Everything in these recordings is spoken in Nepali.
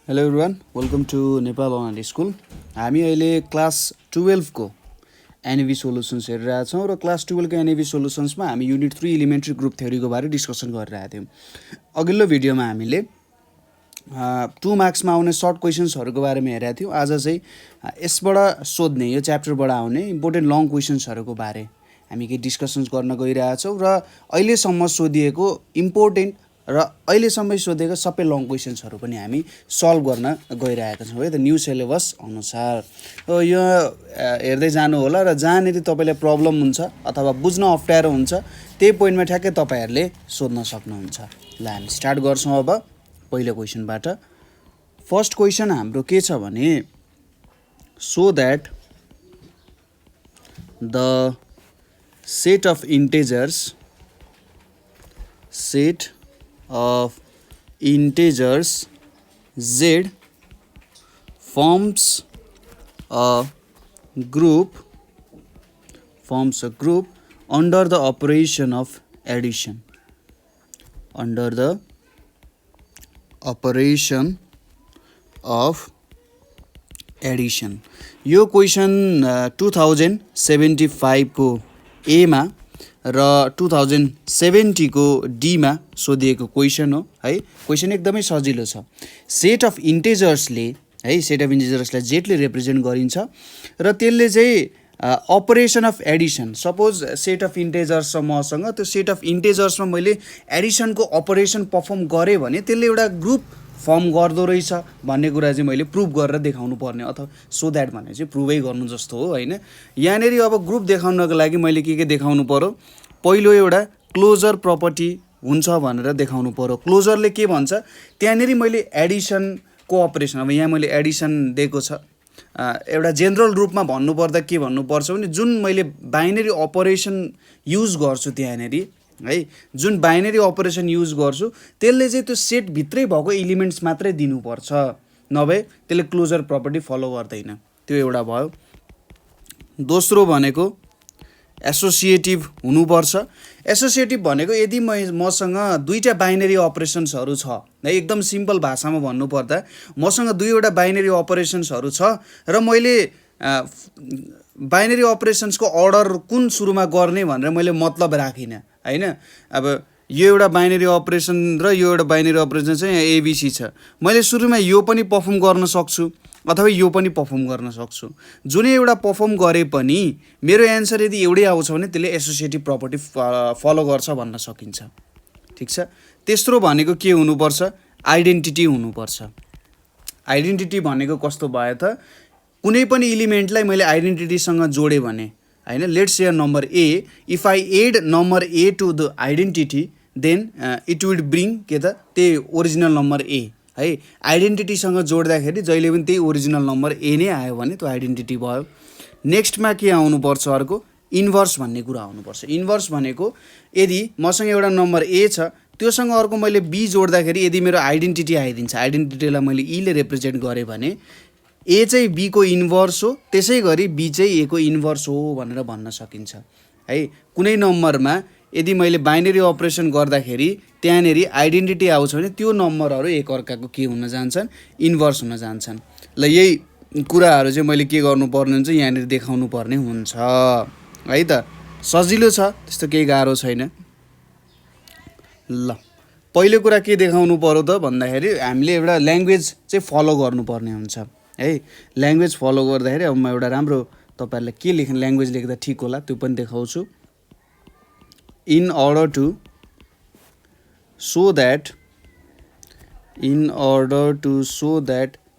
Hello everyone welcome to Nepal online school. हामी अहिले क्लास 12 को एनएबी सोल्युसन्स हेरिरहेछौँ र क्लास 12 को एनएबी सोल्युसन्समा हामी युनिट 3 इलिमेन्ट्री ग्रुप थ्योरीको बारे डिस्कसन गरिरहेको थियौँ। अघिल्लो भिडियोमा हामीले 2 मार्क्समा आउने सर्ट क्वेसन्सहरूको बारेमा हेरेका थियौँ। आज चाहिँ यसबाट सोध्ने यो च्याप्टरबाट आउने इम्पोर्टेन्ट लङ क्वेसन्सहरूको बारे हामी केही डिस्कसन्स गर्न गइरहेछौँ र अहिलेसम्म सोधिएको इम्पोर्टेन्ट र अहिलेसम्म सोधेको सबै लङ क्वेसन्सहरू पनि हामी सल्भ गर्न गइरहेका छौँ है त न्यू सिलेबस अनुसार। यो हेर्दै जानु होला र जहाँनिर तपाईँलाई प्रब्लम हुन्छ अथवा बुझ्न अप्ठ्यारो हुन्छ त्यही पोइन्टमा ठ्याक्कै तपाईँहरूले सोध्न सक्नुहुन्छ। ल हामी स्टार्ट गर्छौँ अब पहिलो क्वेसनबाट। फर्स्ट क्वेसन हाम्रो के छ भने so that the set of integers z forms a group under the operation of addition. Under the operation of addition. यो क्वेसन 2075 को ए मा र 2070 को डी मा सोधिएको क्वेसन हो है। क्वेसन एकदमै सजिलो छ। सेट अफ इन्टेजर्सले है सेट अफ इन्टेजर्सलाई जेडले रिप्रेजेन्ट गरिन्छ र त्यसले चाहिँ operation of addition suppose set of integers छ मसँग, त्यो सेट अफ इन्टेजर्समा मैले एडिसनको अपरेसन पर्फर्म गरेँ भने त्यसले एउटा ग्रुप फर्म गर्दो रहेछ भन्ने कुरा चाहिँ मैले प्रुभ गरेर देखाउनु पर्ने, अथवा सो द्याट भने चाहिँ प्रुभै गर्नु जस्तो हो होइन। यहाँनिर अब ग्रुप देखाउनको लागि मैले के देखाउनु पर्यो, पहिलो एउटा क्लोजर प्रपर्टी हुन्छ भनेर देखाउनु पर्यो। क्लोजरले के भन्छ, त्यहाँनिर मैले एडिसनको अपरेसन, अब यहाँ मैले एडिसन दिएको छ, एउटा जेनरल रूपमा भन्नुपर्दा के भन्नुपर्छ भने जुन मैले बाइनरी अपरेसन युज गर्छु त्यहाँनिर है, जुन बाइनरी अपरेसन युज गर्छु त्यसले चाहिँ त्यो सेटभित्रै भएको इलिमेन्ट्स मात्रै दिनुपर्छ, नभए त्यसले क्लोजर प्रपर्टी फलो गर्दैन। त्यो एउटा भयो। दोस्रो भनेको एसोसिएटिभ हुनुपर्छ। एसोसिएटिभ भनेको यदि मसँग दुईवटा बाइनरी अपरेसन्सहरू छ है, एकदम सिम्पल भाषामा भन्नुपर्दा मसँग दुईवटा बाइनरी अपरेसन्सहरू छ र मैले बाइनरी अपरेसन्सको अर्डर कुन सुरुमा गर्ने भनेर मैले मतलब राखिनँ होइन। अब यो एउटा बाइनरी अपरेसन र यो एउटा बाइनरी अपरेसन चाहिँ यहाँ एबिसी छ, मैले सुरुमा यो पनि पर्फर्म गर्न सक्छु अथवा यो पनि पर्फर्म गर्न सक्छु। जुनै एउटा पर्फर्म गरे पनि मेरो एन्सर यदि एउटै आउँछ भने त्यसले एसोसिएटिभ प्रपर्टी फलो गर्छ भन्न सकिन्छ। ठिक छ। तेस्रो भनेको के हुनुपर्छ, आइडेन्टिटी हुनुपर्छ। आइडेन्टिटी भनेको कस्तो भयो त, कुनै पनि इलिमेन्टलाई मैले आइडेन्टिटीसँग जोडेँ भने होइन, let's say number A, if I add number A to the identity then it will bring के त त्यही ओरिजिनल नम्बर ए है। आइडेन्टिटीसँग जोड्दाखेरि जहिले पनि त्यही ओरिजिनल नम्बर ए नै आयो भने त्यो आइडेन्टिटी भयो। नेक्स्टमा के आउनुपर्छ, अर्को इन्भर्स भन्ने कुरा आउनुपर्छ। इन्भर्स भनेको यदि मसँग एउटा नम्बर ए छ त्योसँग अर्को मैले बी जोड्दाखेरि यदि मेरो आइडेन्टिटी आइदिन्छ, आइडेन्टिटीलाई मैले ईले रिप्रेजेन्ट गरेँ भने ए चाहिँ बी को इन्भर्स हो, त्यसै गरी बी चाहिँ ए को इन्भर्स हो भनेर भन्न सकिन्छ है। कुनै नम्बरमा यदि मैले बाइनरी अपरेसन गर्दाखेरि त्यहाँनिर आइडेन्टिटी आउँछ भने त्यो नम्बरहरू एकअर्काको के हुन जान्छन्, इन्भर्स हुन जान्छन्। ल यही कुराहरू चाहिँ मैले के गर्नुपर्ने हुन्छ, यहाँनिर देखाउनु पर्ने हुन्छ है त। सजिलो छ, त्यस्तो केही गाह्रो छैन। ल पहिलो कुरा के देखाउनु पर्यो त भन्दाखेरि हामीले एउटा ल्याङ्ग्वेज चाहिँ फलो गर्नुपर्ने हुन्छ है। ल्याङ्ग्वेज फलो गर्दाखेरि अब म एउटा राम्रो तपाईँहरूलाई के ल्याङ्ग्वेज लेख्दा ठिक होला त्यो पनि देखाउँछु। in order to show that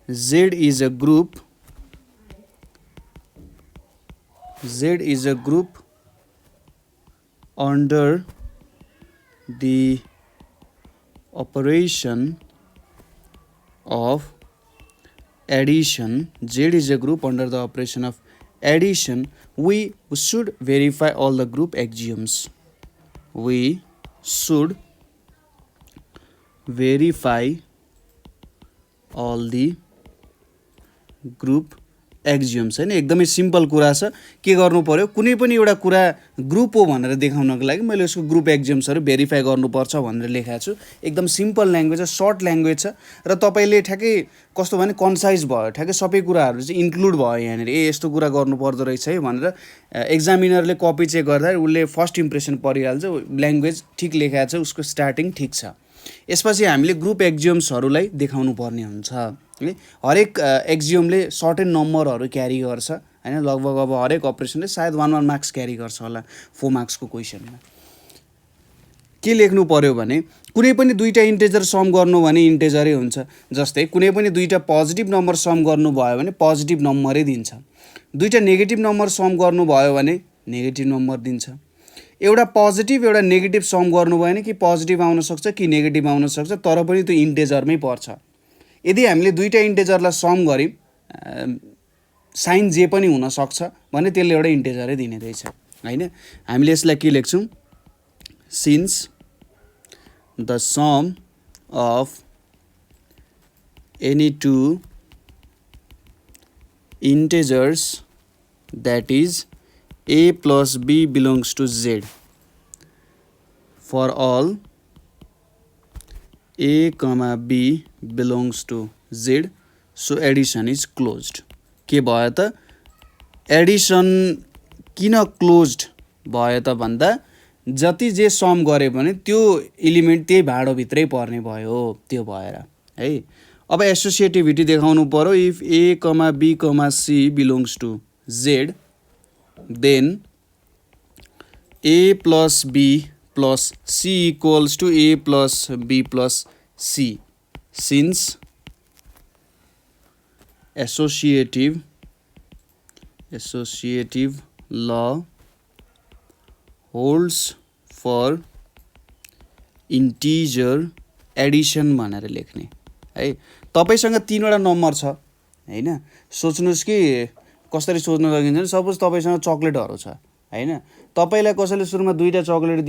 z is a group under the operation of addition, z is a group under the operation of addition, we should verify all the group axioms. We should verify all the group axioms हैन एकदमै सिम्पल कुरा छ के गर्नु पर्यो कुनै पनि एउटा कुरा ग्रुप हो भनेर देखाउनको लागि मैले उसको ग्रुप एक्जियोम्सहरू भेरिफाई गर्नुपर्छ भनेर लेखेको छु एकदम सिम्पल ल्याङ्ग्वेज छ सर्ट ल्याङ्ग्वेज छ र तपाईँले ठ्याक्कै कस्तो भने कन्साइज भयो ठ्याक्कै सबै कुराहरू चाहिँ इन्क्लुड भयो यहाँनिर यस्तो कुरा गर्नु पर्दो रहेछ है भनेर एक्जामिनरले कपी चेक गर्दा उसले फर्स्ट इम्प्रेसन परिहाल्छ ल्याङ्ग्वेज ठिक लेखेको छ उसको स्टार्टिङ ठिक छ यसपछि हामीले ग्रुप एक्जियोम्सहरूलाई देखाउनु पर्ने हुन्छ है हरेक एक्जियोमले सर्टेन नम्बरहरू क्यारी गर्छ हैन लगभग अब हरेक अपरेसनले सायद 1 मार्क्स क्यारी गर्छ होला 4 मार्क्सको क्वेसनमा के लेख्नु पर्यो भने कुनै पनि दुईटा इन्टिजर सम गर्नु भने इन्टिजरै हुन्छ जस्तै कुनै पनि दुईटा पोजिटिभ नम्बर सम गर्नु भयो भने पोजिटिभ नम्बरै दिन्छ दुईटा नेगेटिभ नम्बर सम गर्नु भयो भने नेगेटिभ नम्बर दिन्छ एउटा पोजिटिभ एउटा नेगेटिभ सम गर्नु भयो भने कि पोजिटिभ आउन सक्छ कि नेगेटिभ आउन सक्छ तर पनि त्यो इन्टिजरमै पर्छ यदि हामीले दुईटा इन्टिजरलाई सम गर्यौं साइन जे पनि हुन सक्छ भने त्यसले एउटा इन्टिजरै दिने रहेछ हैन हामीले यसलाई के लेख्छौं since the sum of any two integers that is a plus b belongs to z for all a comma b belongs to z so addition is closed के भयो त एडिसन किन क्लोज्ड भयो त भन्दा जति जे सम गरे भने त्यो एलिमेन्ट त्यही भाडोभित्रै पर्ने भयो त्यो भएर है अब एसोसिएटिभिटी देखाउनु पर्यो if a comma b comma c belongs to z then a plus b plus c equals to a plus b plus c since associative law holds for integer addition भनेर लेख्ने है तपाईसँग तीनवटा नम्बर छ हैन सोच्नुस् कि कसरी सोच्न सकिन्छ भने सपोज तपाईसँग चकलेटहरु छ हैन तपाईलाई कसैले सुरुमा दुईटा चकलेट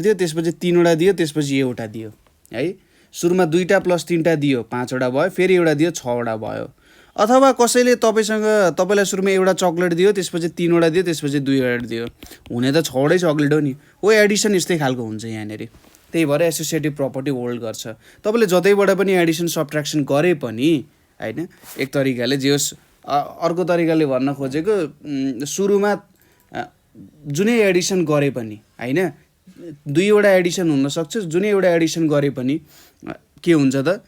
दियो त्यसपछि तीनवटा दियो त्यसपछि एउटा दियो है सुरुमा दुईटा प्लस तीनटा दियो पाँचवटा भयो फेरि एउटा दियो छवटा भयो अथवा कसैले तपाईलाई सुरुमा एउटा चकलेट दियो त्यसपछि तीनवटा दियो त्यसपछि दुईवटा दियो हुने त छवटै चकलेट हो नि हो एडिसन यस्तै खालको हुन्छ यहाँनेरि त्यही भएर एसोसिएटिभ प्रपर्टी होल्ड गर्छ तपाईले जतैबाट पनि एडिसन सब्ट्र्याक्सन गरे पनि हैन एक तरिकाले जे होस् अर्को तरिकाले भन्न खोजेको सुरुमा जुनै एडिसन गरे पनि हैन दुईवटा एडिसन हुन सक्छ जुनै एउटा एडिसन गरे पनि के हुन्छ त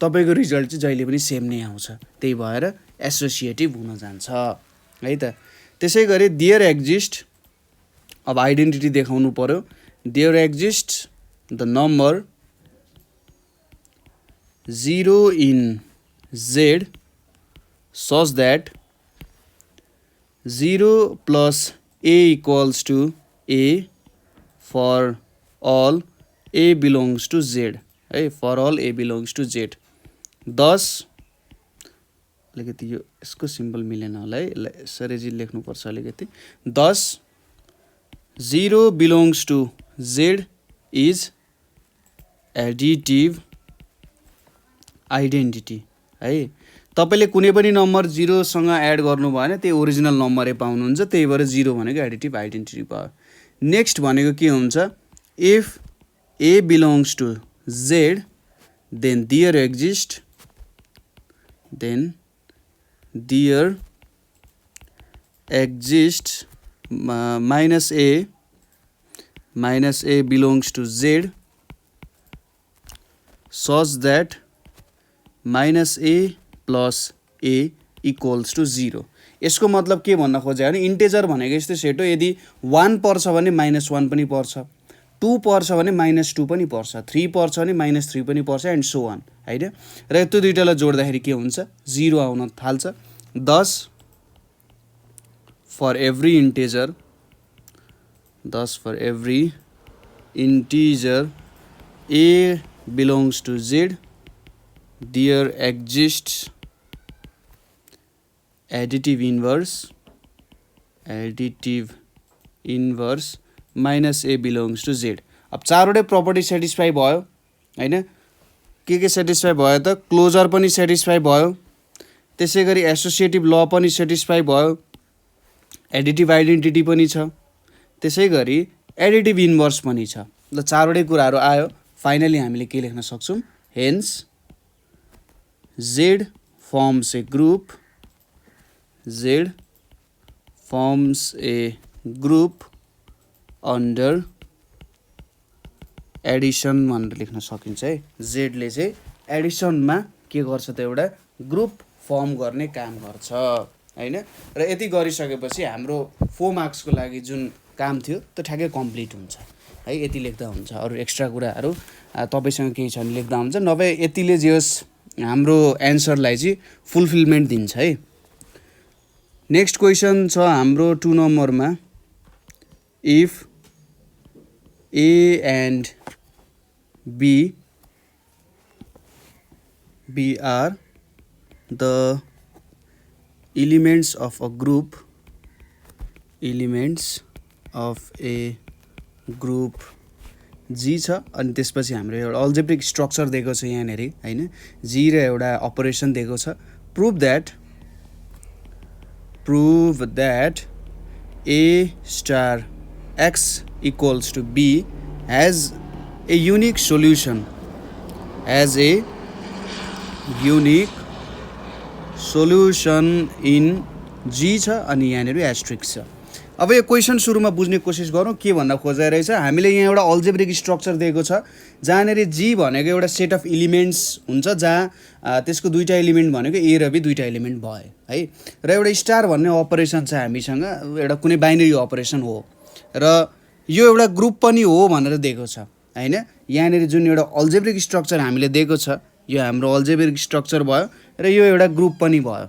तपाईको रिजल्ट चाहिँ जहिले पनि सेम नै आउँछ त्यही भएर एसोसिएटिभ हुन जान्छ है त त्यसैगरी देयर एक्जिस्ट अब आइडेन्टिटी देखाउनु पर्यो there exist the number 0 in z such that 0 plus a equals to a for all a belongs to z है for all a belongs to z thus अलिकति यो यसको सिम्बल मिलेन होला है यसरी लेख्नुपर्छ अलिकति thus 0 belongs to z is additive identity है तपाईले कुनै पनि नम्बर 0 सँग एड गर्नु भयो भने त्यही ओरिजिनल नम्बरै पाउनुहुन्छ त्यही भएर 0 भनेको एडिटिभ आइडेन्टिटी भयो नेक्स्ट भनेको के हुन्छ if a belongs to z then there exist minus a belongs to z such that minus a plus a equals to 0 यसको मतलब के भन्न खोजे भने इन्टिजर भनेको यस्तै सेट हो यदि 1 पर्छ भने -1 पनि पर्छ 2 पर्छ भने -2 पनि पर्छ 3 पर्छ भने -3 पनि पर्छ एन्ड सो अन हैन र त्यो दुईटालाई जोड्दाखेरि के हुन्छ 0 आउन थाल्छ thus for every integer a belongs to z there exists additive inverse minus a belongs to z अब चारवटै प्रपर्टी सेटिस्फाई भयो हैन के सेटिस्फाई भयो त क्लोजर पनि सेटिस्फाई भयो त्यसै गरी एसोसिएटिभ ल पनि सेटिस्फाई भयो, एडिटिभ आइडेन्टिटी पनि छ, त्यसै गरी एडिटिभ इन्भर्स पनि छ। ल चारवटै कुराहरू आयो। फाइनली हामीले के लेख्न सक्छौँ, hence Z forms a group, Z forms a group under addition भनेर लेख्न सकिन्छ है। जेडले चाहिँ एडिसनमा के गर्छ त एउटा ग्रुप फर्म गर्ने काम गर्छ हैन। र यति गरिसकेपछि हाम्रो 4 मार्क्सको लागि जुन काम थियो त्यो ठ्याक्कै कम्प्लिट हुन्छ है। यति लेख्दा हुन्छ, अरू एक्स्ट्रा कुराहरू तपाईसँग केही छ भने लेख्दा हुन्छ, नभए यतिले जे होस् हाम्रो एन्सरलाई चाहिँ फुलफिलमेन्ट दिन्छ है। नेक्स्ट क्वेसन छ हाम्रो 2 नम्बरमा, if A and B are the elements of a group, G छ, अनि त्यसपछि हाम्रो एउटा अल्जेब्रिक स्ट्रक्चर दिएको छ यहाँनिर हैन, G र एउटा अपरेसन दिएको छ। Prove that A star X equals to B has a unique solution, in G छ अनि यहाँनिर एस्ट्रिक्स छ। अब यो क्वेसन सुरुमा बुझ्ने कोसिस गरौँ के भन्न खोजेको रहेछ। हामीले यहाँ एउटा अल्जेब्रिक स्ट्रक्चर दिएको छ जहाँनिर जी भनेको एउटा सेट अफ एलिमेन्ट्स हुन्छ, जहाँ त्यसको दुईटा एलिमेन्ट भनेको ए र बी दुईटा एलिमेन्ट भयो है। र एउटा स्टार भन्ने अपरेसन छ हामीसँग, एउटा कुनै बाइनरी अपरेसन हो र यो एउटा ग्रुप पनि हो भनेर दिएको छ हैन। यहाँनिर जुन एउटा अल्जेब्रिक स्ट्रक्चर हामीले दिएको छ यो हाम्रो अल्जेब्रिक स्ट्रक्चर भयो र यो एउटा ग्रुप पनि भयो।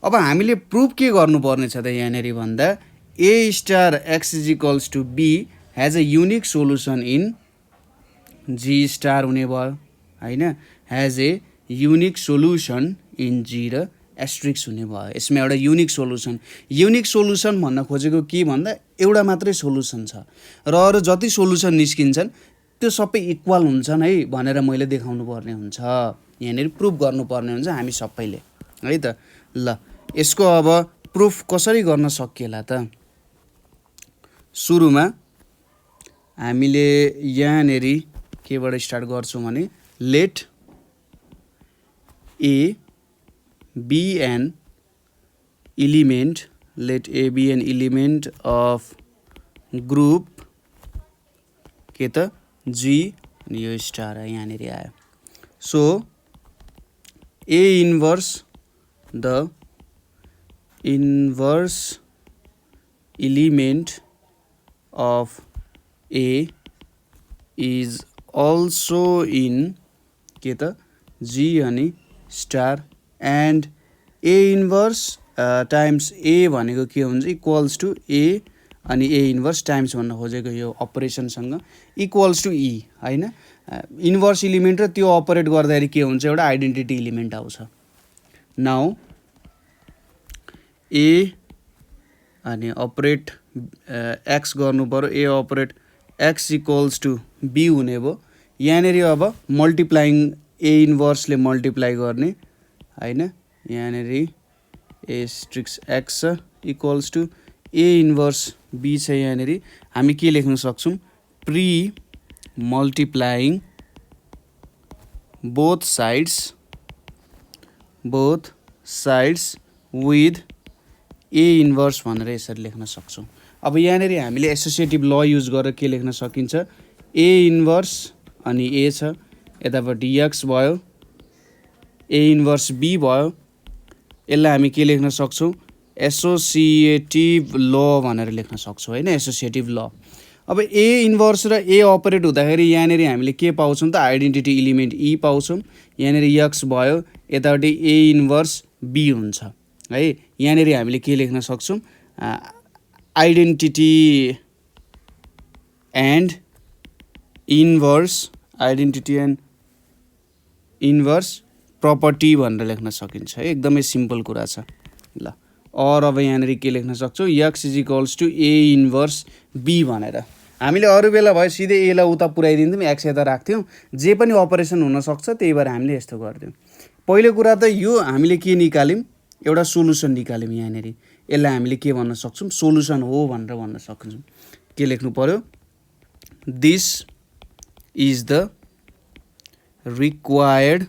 अब हामीले प्रुफ के गर्नुपर्ने छ त यहाँनिर भन्दा A star X is equals to B has a unique solution in G star हुने भयो हैन, has a unique solution in G र एस्ट्रिक्स हुने भयो। यसमा एउटा युनिक सोलुसन भन्न खोजेको के भन्दा एउटा मात्रै सोलुसन छ र अरू जति सोलुसन निस्किन्छन् त्यो सबै इक्वल हुन्छन् है भनेर मैले देखाउनु पर्ने हुन्छ, यहाँनिर प्रुफ गर्नुपर्ने हुन्छ हामी सबैले है त। ल यसको अब प्रुफ कसरी गर्न सकिएला त। सुरुमा हामीले यहाँनिर केबाट स्टार्ट गर्छौँ भने late A be an element of group के त G अनि यो स्टार यहाँनिर आयो। So A inverse the inverse element of A is also in के त G अनि star and A inverse times A भनेको के हुन्छ इक्वल्स टु A अनि A इन्भर्स टाइम्स भन्न खोजेको यो अपरेसनसँग इक्वल्स टु E हैन। इन्भर्स एलिमेन्ट र त्यो अपरेट गर्दाखेरि के हुन्छ एउटा आइडेन्टिटी एलिमेन्ट आउँछ। नाउ A अनि अपरेट एक्स गर्नु पर्यो, A operate x equals to B हुने भयो। यहाँनिर अब मल्टिप्लाइङ A इन्भर्सले मल्टिप्लाई गर्ने हैन, यहाँनिर asterisk x equals to A inverse B छ। यहाँनिर हामी के लेख्न सक्छौँ, pre multiplying both sides with A inverse भनेर यसरी लेख्न सक्छौँ। अब यहाँनिर हामीले एसोसिएटिभ ल युज गरेर के लेख्न सकिन्छ, A इन्भर्स अनि A छ, यतापट्टि एक्स भयो, A इन्भर्स B भयो। यसलाई हामी के लेख्न सक्छौँ, एसोसिएटिभ ल भनेर लेख्न सक्छौँ हैन, एसोसिएटिभ ल। अब A इन्भर्स र A अपरेट हुँदाखेरि यहाँनिर हामीले के पाउँछौँ त आइडेन्टिटी एलिमेन्ट E पाउँछौँ। यहाँनिर एक्स भयो, यतापट्टि A इन्भर्स B हुन्छ है। यहाँनिर हामीले के लेख्न सक्छौँ, आइडेन्टिटी एन्ड इन्भर्स प्रपर्टी भनेर लेख्न सकिन्छ है, एकदमै सिम्पल कुरा छ। ल और अब यहाँनिर के लेख्न सक्छौँ, x is equals to A inverse B भनेर। हामीले अरू बेला भयो सिधै A लाई उता पुऱ्याइदिन्थ्यौँ, एक्स यता राख्थ्यौँ, जे पनि अपरेसन हुनसक्छ त्यही भएर हामीले यस्तो गर्थ्यौँ। पहिलो कुरा त यो हामीले के निकाल्यौँ, एउटा सोलुसन निकाल्यौँ यहाँनिर, यसलाई हामीले के भन्न सक्छौँ, सोलुसन हो भनेर भन्न सक्छौँ। के लेख्नु पर्यो, this is the required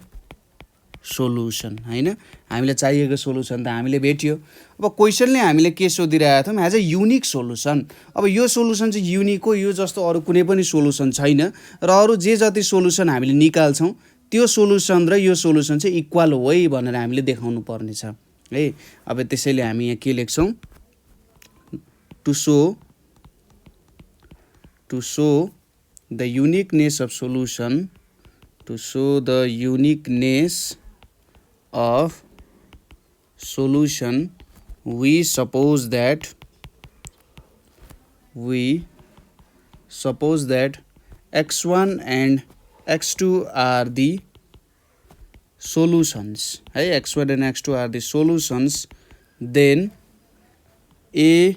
solution, होइन, हामीलाई चाहिएको सोलुसन त हामीले भेट्यो। अब क्वेसनले हामीले के सोधिरहेको थियौँ, एज अ युनिक सोलुसन। अब यो सोलुसन चाहिँ युनिक हो, यो जस्तो अरू कुनै पनि सोलुसन छैन, र अरू जे जति सोलुसन हामीले निकाल्छौँ त्यो सोलुसन र यो सोलुसन चाहिँ इक्वल हो है भनेर हामीले देखाउनु पर्ने छ है। अब त्यसैले हामी यहाँ के लेख्छौँ, to so the uniqueness of solution, to show the uniqueness of solution, we suppose that x1 and x2 are the solutions, है, x1 and x2 are the solutions, then a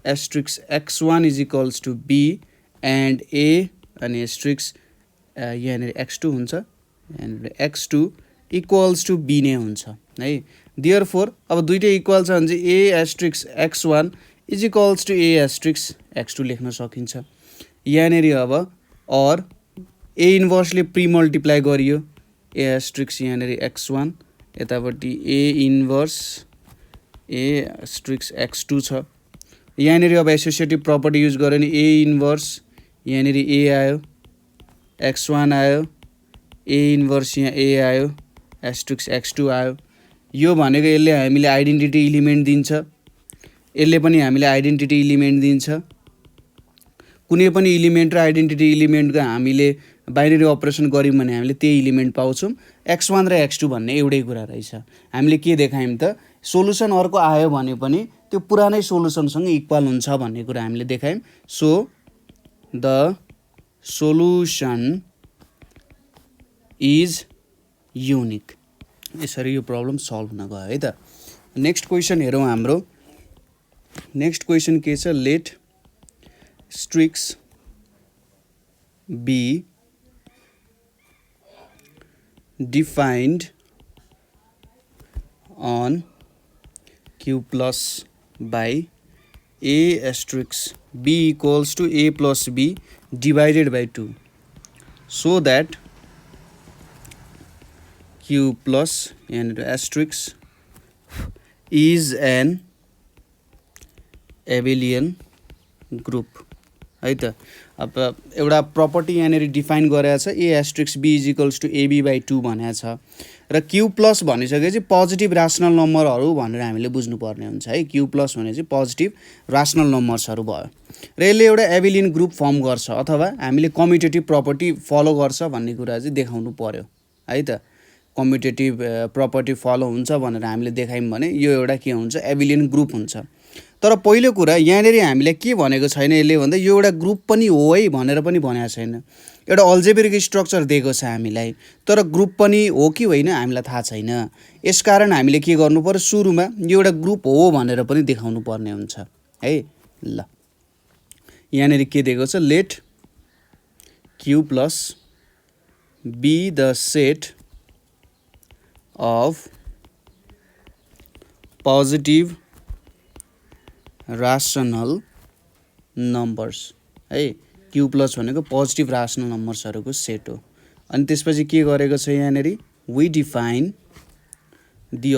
asterisk x1 is equals to b and a and asterisk यहाँनिर x2 हुन्छ, यहाँनिर x2 इक्वल्स टु b नै हुन्छ है। देयरफोर अब दुइटै इक्वल छ भने चाहिँ a asterisk x1 is equals to a asterisk x2 लेख्न सकिन्छ। यहाँनिर अब और a इन्भर्सले प्री मल्टिप्लाई गरियो, a एस्ट्रिक्स यहाँनिर x1, यतापट्टि a inverse a asterisk x2 छ। यहाँनिर अब एसोसिएटिभ प्रपर्टी युज गर्यो भने a इन्भर्स यहाँनिर a आयो, x1 आयो, a इन्भर्स यहाँ a आयो, एस्ट्रिक्स x2 आयो। यो भनेको यसले हामीले आइडेन्टिटी इलिमेन्ट दिन्छ, यसले पनि हामीले आइडेन्टिटी इलिमेन्ट दिन्छ। कुनै पनि इलिमेन्ट र आइडेन्टिटी इलिमेन्टको हामीले बाइनरी अपरेसन गऱ्यौँ भने हामीले त्यही इलिमेन्ट पाउँछौँ। x1 र x2 भन्ने एउटै कुरा रहेछ। हामीले के देखायौँ त, सोलुसन अर्को आयो भने पनि त्यो पुरानै सोलुसनसँग इक्वल हुन्छ भन्ने कुरा हामीले देखायौँ। So the solution is unique. यसरी यो प्रब्लम सल्भ हुन गयो है त। नेक्स्ट क्वेसन हेरौँ हाम्रो। नेक्स्ट क्वेसन के छ, let asterisk be defined on q plus by a asterisk b equals to a plus b divided by 2, so that q plus and asterisk is an abelian group है त। अब एउटा प्रपर्टी यहाँनिर डिफाइन गरेको छ, A asterisk B is equals to AB by 2 भनेको छ, र क्यू प्लस भनिसकेपछि पोजिटिभ रासनल नम्बरहरू भनेर हामीले बुझ्नुपर्ने हुन्छ है। क्यू प्लस भने चाहिँ पोजिटिभ रासनल नम्बर्सहरू भयो, र यसले एउटा एबिलियन ग्रुप फर्म गर्छ अथवा हामीले कम्युटेटिभ प्रपर्टी फलो गर्छ भन्ने कुरा चाहिँ देखाउनु पर्यो है त। कम्युटेटिभ प्रपर्टी फलो हुन्छ भनेर हामीले देखायौँ भने यो एउटा के हुन्छ, एबिलियन ग्रुप हुन्छ। तर पहिलो कुरा यहाँनिर हामीले के भनेको छैन, यसले भन्दा यो एउटा ग्रुप पनि हो है भनेर पनि भनेको छैन। एउटा अल्जेब्रिक स्ट्रक्चर दिएको छ हामीलाई, तर ग्रुप पनि हो कि होइन हामीलाई थाहा छैन। यसकारण हामीले के गर्नु पर्यो, सुरुमा यो एउटा ग्रुप हो भनेर पनि देखाउनु पर्ने हुन्छ है। ल यहाँनिर के दिएको छ, let Q plus be the set of positive rational numbers है। क्यू प्लस भनेको पोजिटिभ रासनल नम्बर्सहरूको सेट हो। अनि त्यसपछि के गरेको छ यहाँनिर, we define the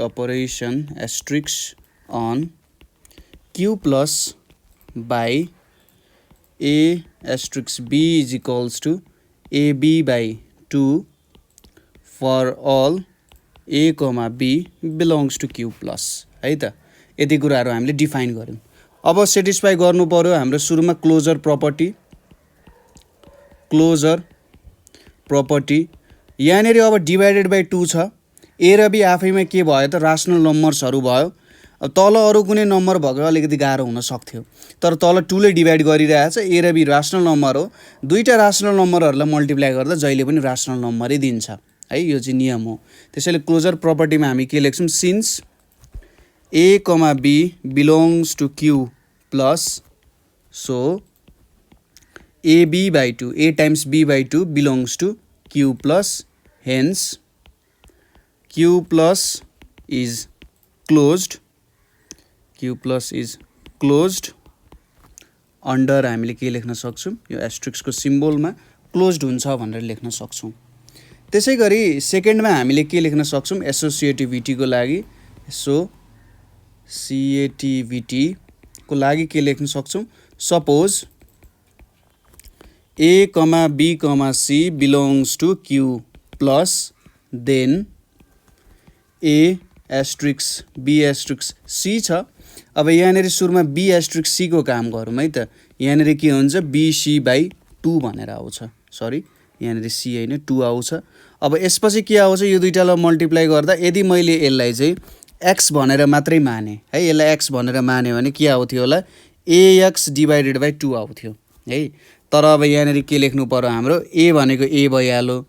operation asterisk on Q plus by A asterisk B is equals to AB by 2 for all A comma be belongs to Q plus है त। यति कुराहरू हामीले डिफाइन गऱ्यौँ। अब सेटिस्फाई गर्नु पर्यो हाम्रो सुरुमा क्लोजर प्रपर्टी। यहाँनिर अब डिभाइडेड बाई 2 छ, ए र बी आफैमा के भयो त, रासनल नम्बर्सहरू भयो। अब तल अरू कुनै नम्बर भएको अलिकति गाह्रो हुन सक्थ्यो, तर तल 2 ले डिभाइड गरिरहेछ, ए र बी रासनल नम्बर हो। दुईवटा रासनल नम्बरहरूलाई मल्टिप्लाई गर्दा जहिले पनि रासनल नम्बरै दिन्छ है, यो चाहिँ नियम हो। त्यसैले क्लोजर प्रपर्टीमा हामी के लेख्छौँ, since A comma be belongs to Q plus, so AB by 2 A times B by 2 belongs to Q plus, hence Q plus is closed, Q plus is closed under हामीले के लेख्न सक्छौँ, यो एस्ट्रिक्सको सिम्बोलमा क्लोज्ड हुन्छ भनेर लेख्न सक्छौँ। त्यसै गरी सेकेन्डमा हामीले के लेख्न सक्छौँ, एसोसिएटिभिटीको लागि, एसोसिएटिभिटीको लागि के लेख्न सक्छौँ, suppose A, B, C belongs to Q plus then A asterisk B asterisk C छ। अब यहाँनिर सुरुमा B asterisk C को काम गरौँ है त। यहाँनिर के हुन्छ, BC/2 भनेर आउँछ, सरी यहाँनिर C होइन 2 आउँछ। अब यसपछि के आउँछ, यो दुईटालाई मल्टिप्लाई गर्दा यदि मैले यसलाई चाहिँ x भनेर मात्रै माने है, यसलाई x भनेर माने भने के आउँथ्यो होला, AX/2 आउँथ्यो है। तर अब यहाँनिर के लेख्नु पर्यो, हाम्रो A भनेको A भइहाल्यो,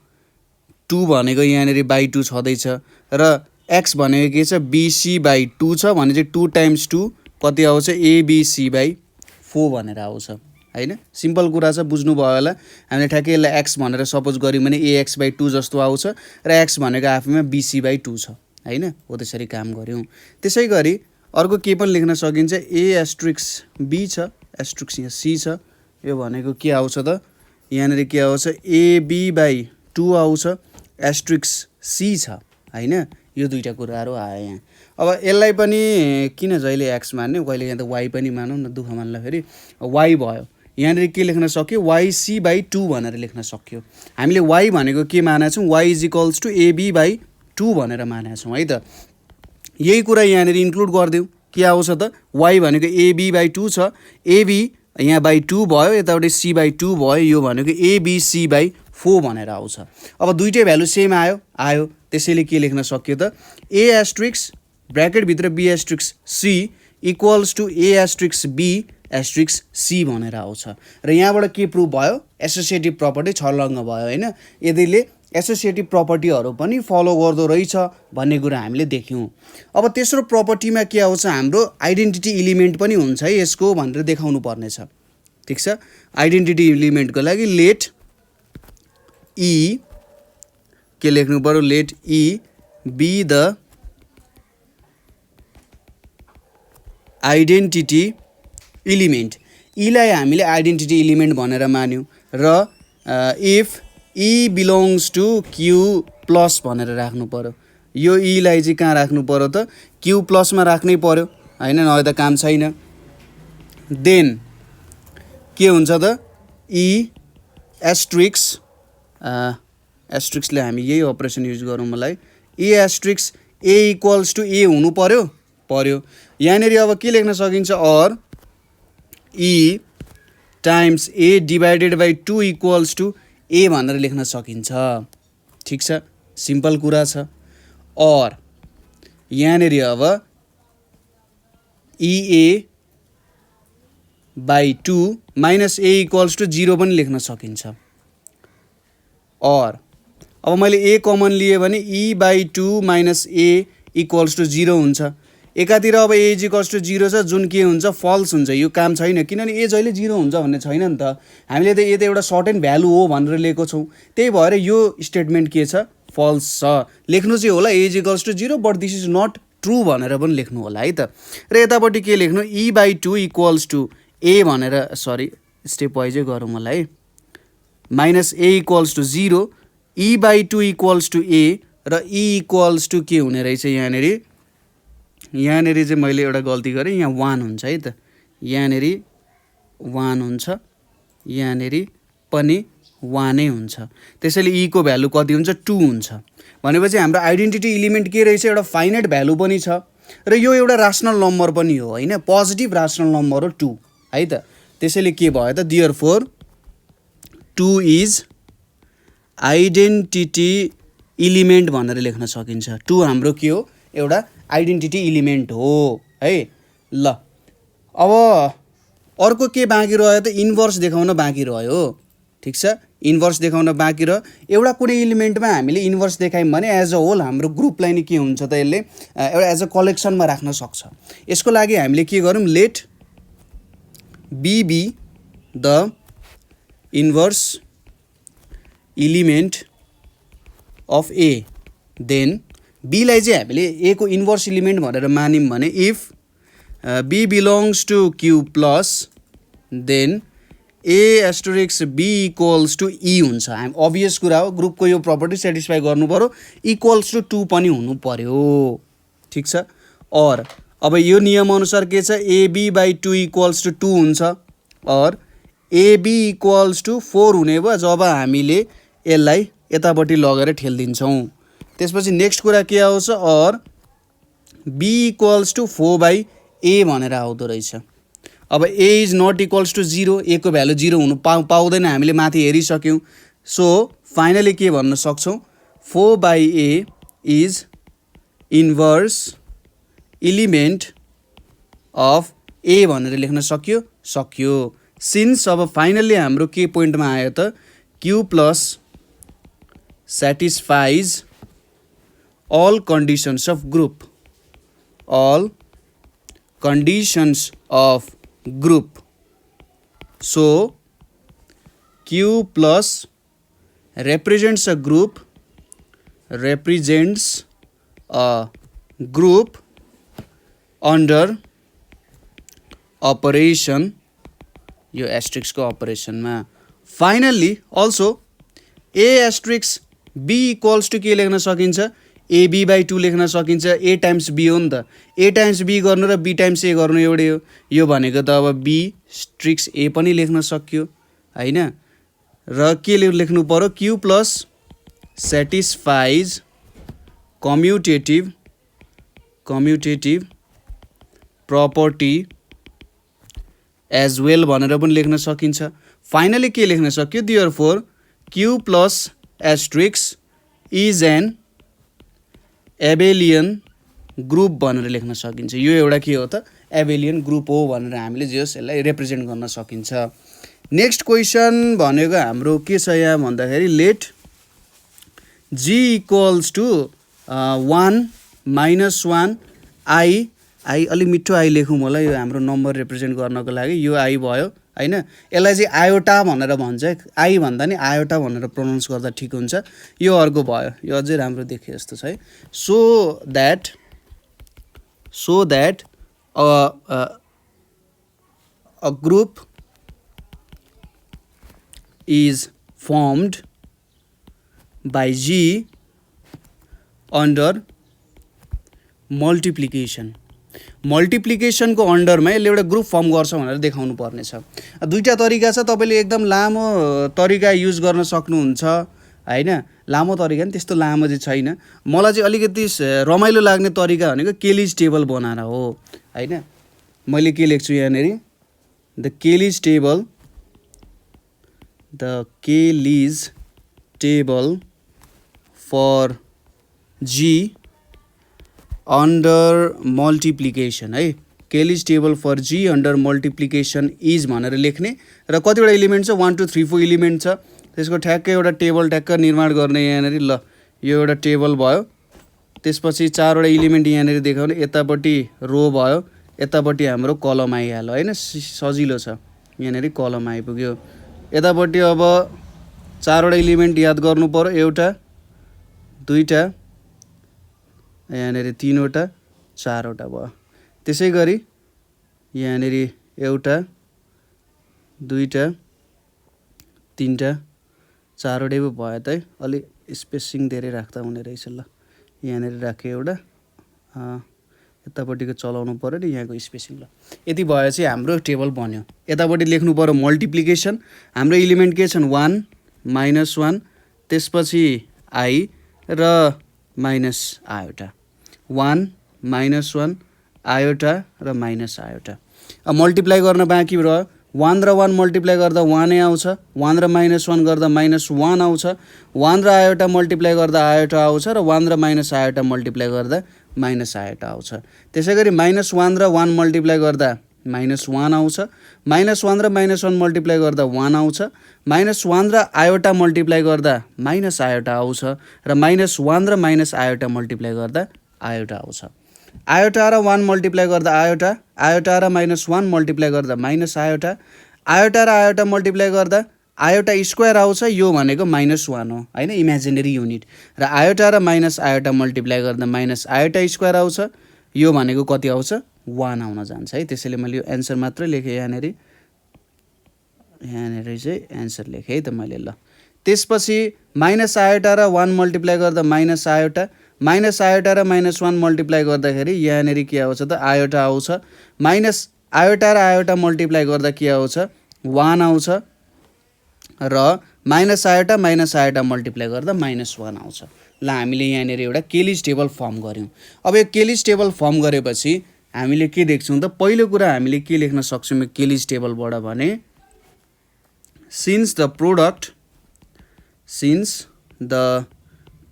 2 भनेको यहाँनिर /2 छँदैछ र x भनेको के छ, BC/2 छ भने चाहिँ 2 × 2 कति आउँछ, ABC/4 भनेर आउँछ हैन। सिम्पल कुरा छ, बुझ्नुभयो होला। हामीले ठ्याक्कै यसलाई x भनेर सपोज गऱ्यौँ भने AX/2 जस्तो आउँछ र x भनेको आफैमा BC/2 छ हैन, हो त्यसरी काम गऱ्यौँ। त्यसै गरी अर्को के पनि लेख्न सकिन्छ, A*B छ, एस्ट्रिक्स यहाँ C छ, यो भनेको के आउँछ त, यहाँनिर के आउँछ, AB/2 आउँछ, एस्ट्रिक्स C छ हैन। यो दुईटा कुराहरू आयो यहाँ। अब यसलाई पनि किन जहिले x मान्ने, कहिले यहाँ त y पनि मानौँ न, दुःख मान्ला फेरि y भयो। यहाँनिर के लेख्न सक्यो, YC/2 भनेर लेख्न सक्यो। हामीले y भनेको के मानेका छौँ, y = AB/2 भनेर मानेका छौँ है त। यही कुरा यहाँनिर इन्क्लुड गरिदिउँ, के आउँछ त, y भनेको AB/2 छ, AB यहाँ /2 भयो, यतापट्टि C/2 भयो, यो भनेको ABC/4 भनेर आउँछ। अब दुईटै भ्यालु सेम आयो, त्यसैले के लेख्न सक्यो त, A* ब्र्याकेटभित्र B*C = A*B*C भनेर आउँछ। र यहाँबाट के प्रुभ भयो, एसोसिएटिभ प्रपर्टी छर्लङ्ग भयो हैन। यदि एसोसिएटिभ प्रपर्टीहरू पनि फलो गर्दो रहेछ भन्ने कुरा हामीले देख्यौँ। अब तेस्रो प्रपर्टीमा के आउँछ, हाम्रो आइडेन्टिटी इलिमेन्ट पनि हुन्छ है यसको भनेर देखाउनु पर्नेछ, ठिक छ। आइडेन्टिटी इलिमेन्टको लागि लेट E के लेख्नु पर्यो, let E be the identity element. ईलाई हामीले आइडेन्टिटी इलिमेन्ट भनेर मान्यौँ र if E belongs to Q plus भनेर राख्नु पर्यो। यो ईलाई चाहिँ कहाँ राख्नु पर्यो त, Q प्लसमा राख्नै पर्यो हैन, नभए त काम छैन। देन के हुन्छ त, E एस्ट्रिक्सले हामी यही अपरेसन युज गरौँ मलाई, A* A = A हुनु पर्यो। यहाँनिर अब के लेख्न सकिन्छ, और E टाइम्स A /2 = A भनेर लेख्न सकिन्छ, ठिक छ, सिम्पल कुरा छ। और यहाँनिर अब EA/2 - A = 0 पनि लेख्न सकिन्छ। और अब मैले A कमन लिएँ भने E/2 - A = 0 हुन्छ। एकातिर अब A = 0 छ, जुन के हुन्छ, फल्स हुन्छ, यो काम छैन, किनभने A जहिले 0 हुन्छ भन्ने छैन नि त। हामीले त A त एउटा सर्टेन भ्यालु हो भनेर लिएको छौँ, त्यही भएर यो स्टेटमेन्ट के छ, फल्स छ। लेख्नु चाहिँ होला A = 0 but this is not true भनेर पनि लेख्नु होला है त। र यतापट्टि के लेख्नु, E/2 = A भनेर, सरी स्टेप वाइजै गरौँ मलाई, -A = 0, E/2 = A र E = के हुने रहेछ, यहाँनिर चाहिँ मैले एउटा गल्ती गरेँ, यहाँ 1 हुन्छ है त, यहाँनिर 1 हुन्छ, यहाँनिर पनि 1 नै हुन्छ। त्यसैले E को भ्यालु कति हुन्छ, 2 हुन्छ। भनेपछि हाम्रो आइडेन्टिटी इलिमेन्ट के रहेछ, एउटा फाइनाइट भ्यालु पनि छ र यो एउटा रासनल नम्बर पनि हो हैन, पोजिटिभ रासनल नम्बर हो 2 है त। त्यसैले के भयो त, देयरफोर 2 इज आइडेन्टिटी इलिमेन्ट भनेर लेख्न सकिन्छ। 2 हाम्रो के हो, एउटा आइडेन्टिटी इलिमेन्ट हो है। ल अब अर्को के बाँकी रह्यो त, इन्भर्स देखाउन बाँकी रह्यो, ठिक छ। इन्भर्स देखाउन बाँकी रह्यो। एउटा कुनै इलिमेन्टमा हामीले इन्भर्स देखायौँ भने एज अ होल हाम्रो ग्रुपलाई नि के हुन्छ त, यसले एउटा एज अ कलेक्सनमा राख्न सक्छ। यसको लागि हामीले के गरौँ, let B be the inverse element of A, then बीलाई चाहिँ हामीले ए को इन्भर्स इलिमेन्ट भनेर मान्यौँ भने if B belongs to Q plus then A asterisk B equals to ई हुन्छ। हामी अभियस कुरा हो, ग्रुपको यो प्रपर्टी सेटिस्फाई गर्नु पऱ्यो, इक्वल्स टु 2 पनि हुनु पऱ्यो, ठिक छ। और अब यो नियमअनुसार के छ, AB/2 इक्वल्स टु 2 हुन्छ, और AB इक्वल्स टु 4 हुने भयो जब हामीले यसलाई यतापट्टि लगेर ठेलिदिन्छौँ। त्यसपछि नेक्स्ट कुरा के आउँछ, और B इक्वल्स टु 4/A भनेर आउँदो रहेछ। अब A is not equals to 0, A को भ्यालु 0 हुनु पाउँदैन, हामीले माथि हेरिसक्यौँ। सो फाइनली के भन्न सक्छौँ, 4/A is inverse element of A भनेर लेख्न सक्यो। सिन्स अब फाइनली हाम्रो के पोइन्टमा आयो त, Q plus satisfies all conditions of group, all conditions of group. So Q plus represents a group under operation, यो एस्ट्रिक्स को ऑपरेशन में। Finally also A asterisk B equals to के लेख्न सकिन्छ, AB/2 लेख्न सकिन्छ। A टाइम्स B हो नि त, A टाइम्स B गर्नु र B टाइम्स A गर्नु एउटै हो। यो भनेको त अब B स्ट्रिक्स A पनि लेख्न सक्यो हैन, र के लेख्नु पर्यो, Q plus satisfies commutative property as well भनेर पनि लेख्न सकिन्छ। फाइनली के लेख्न सक्यो, therefore Q plus asterisk is an abelian group भनेर लेख्न सकिन्छ। यो एउटा के हो त, एबेलियन ग्रुप हो भनेर हामीले जे होस् यसलाई रिप्रेजेन्ट गर्न सकिन्छ। नेक्स्ट क्वेसन भनेको हाम्रो के छ यहाँ भन्दाखेरि, late G equals to 1 - 1 I अलिक मिठो आई लेखौँ होला, यो हाम्रो नम्बर रिप्रेजेन्ट गर्नको लागि। यो आई भयो हैन, यसलाई चाहिँ आयोटा भनेर भन्छ, आई भन्दा नि आयोटा भनेर प्रोनाउन्स गर्दा ठिक हुन्छ। यो अर्को भयो, यो अझै राम्रो देखे जस्तो छ है। So that a group is formed by G under मल्टिप्लिकेसनको अन्डरमा यसले एउटा ग्रुप फर्म गर्छ भनेर देखाउनु पर्ने छ। दुईवटा तरिका छ, तपाईँले एकदम लामो तरिका युज गर्न सक्नुहुन्छ हैन, लामो तरिका नि त्यस्तो लामो चाहिँ छैन। मलाई चाहिँ अलिकति रमाइलो लाग्ने तरिका भनेको केलिज टेबल बनाएर हो हैन। मैले के लेख्छु यहाँनेरि, the Cayley table for G under multiplication है, Cayley table for G under multiplication is भनेर लेख्ने, र कतिवटा इलिमेन्ट छ, 1 2 3 4 इलिमेन्ट छ, त्यसको ठ्याक्कै एउटा टेबल ठ्याक्क निर्माण गर्ने यहाँनिर। ल यो एउटा टेबल भयो, त्यसपछि 4 वटा इलिमेन्ट यहाँनिर देखाउने, यतापट्टि रो भयो, यतापट्टि हाम्रो कलम आइहाल्यो हैन, सजिलो छ। यहाँनिर कलम आइपुग्यो, यतापट्टि अब 4 वटा इलिमेन्ट याद गर्नु पर्यो, एउटा दुईटा यहाँनिर 3 वटा 4 वटा भयो। त्यसै गरी यहाँनिर एउटा दुईटा तीनटा 4 वटै पो भयो त है, अलि स्पेसिङ धेरै राख्दा हुने रहेछ। ल यहाँनिर राखेँ एउटा, यतापट्टिको चलाउनु पर्यो नि यहाँको स्पेसिङ। ल यति भयो चाहिँ हाम्रो टेबल बन्यो। यतापट्टि लेख्नु पर्यो मल्टिप्लिकेसन, हाम्रो इलिमेन्ट के छन्, 1 - 1, त्यसपछि I र माइनस आयोटा, 1 - 1 आयोटा र माइनस आयोटा। अब मल्टिप्लाई गर्न बाँकी रह्यो, 1 र 1 मल्टिप्लाई गर्दा 1 नै आउँछ, 1 र -1 गर्दा -1 आउँछ, 1 र आयोटा मल्टिप्लाई गर्दा आयोटा आउँछ, र 1 र माइनस आयोटा मल्टिप्लाई गर्दा माइनस आयोटा आउँछ। त्यसै गरी -1 र 1 मल्टिप्लाई गर्दा -1 आउँछ, -1 र -1 मल्टिप्लाई गर्दा 1 आउँछ, -1 र आयोटा मल्टिप्लाई गर्दा माइनस आयोटा आउँछ, र -1 र माइनस आयोटा मल्टिप्लाई गर्दा आयोटा आउँछ। आयोटा र 1 मल्टिप्लाई गर्दा आयोटा, आयोटा र -1 मल्टिप्लाई गर्दा माइनस आयोटा, आयोटा र आयोटा मल्टिप्लाई गर्दा आयोटा स्क्वायर आउँछ, यो भनेको -1 हो होइन, इमेजिनेरी युनिट। र आयोटा र माइनस आयोटा मल्टिप्लाई गर्दा माइनस आयोटा स्क्वायर आउँछ, यो भनेको कति आउँछ 1 आउन जान्छ है। त्यसैले मैले यो एन्सर मात्रै लेखेँ यहाँनिर चाहिँ एन्सर लेखेँ है त मैले। ल त्यसपछि माइनस आयोटा र 1 मल्टिप्लाई गर्दा माइनस आयोटा र -1 मल्टिप्लाई गर्दाखेरि यहाँनिर के आउँछ त आयोटा आउँछ। माइनस आयोटा र आयोटा मल्टिप्लाई गर्दा के आउँछ 1 आउँछ, र माइनस आयोटा मल्टिप्लाई गर्दा -1 आउँछ। ल हामीले यहाँनिर एउटा केलिज टेबल फर्म गऱ्यौँ। अब यो केलिज टेबल फर्म गरेपछि हामीले के देख्छौँ त, पहिलो कुरा हामीले के लेख्न सक्छौँ यो केलिज टेबलबाट भने since the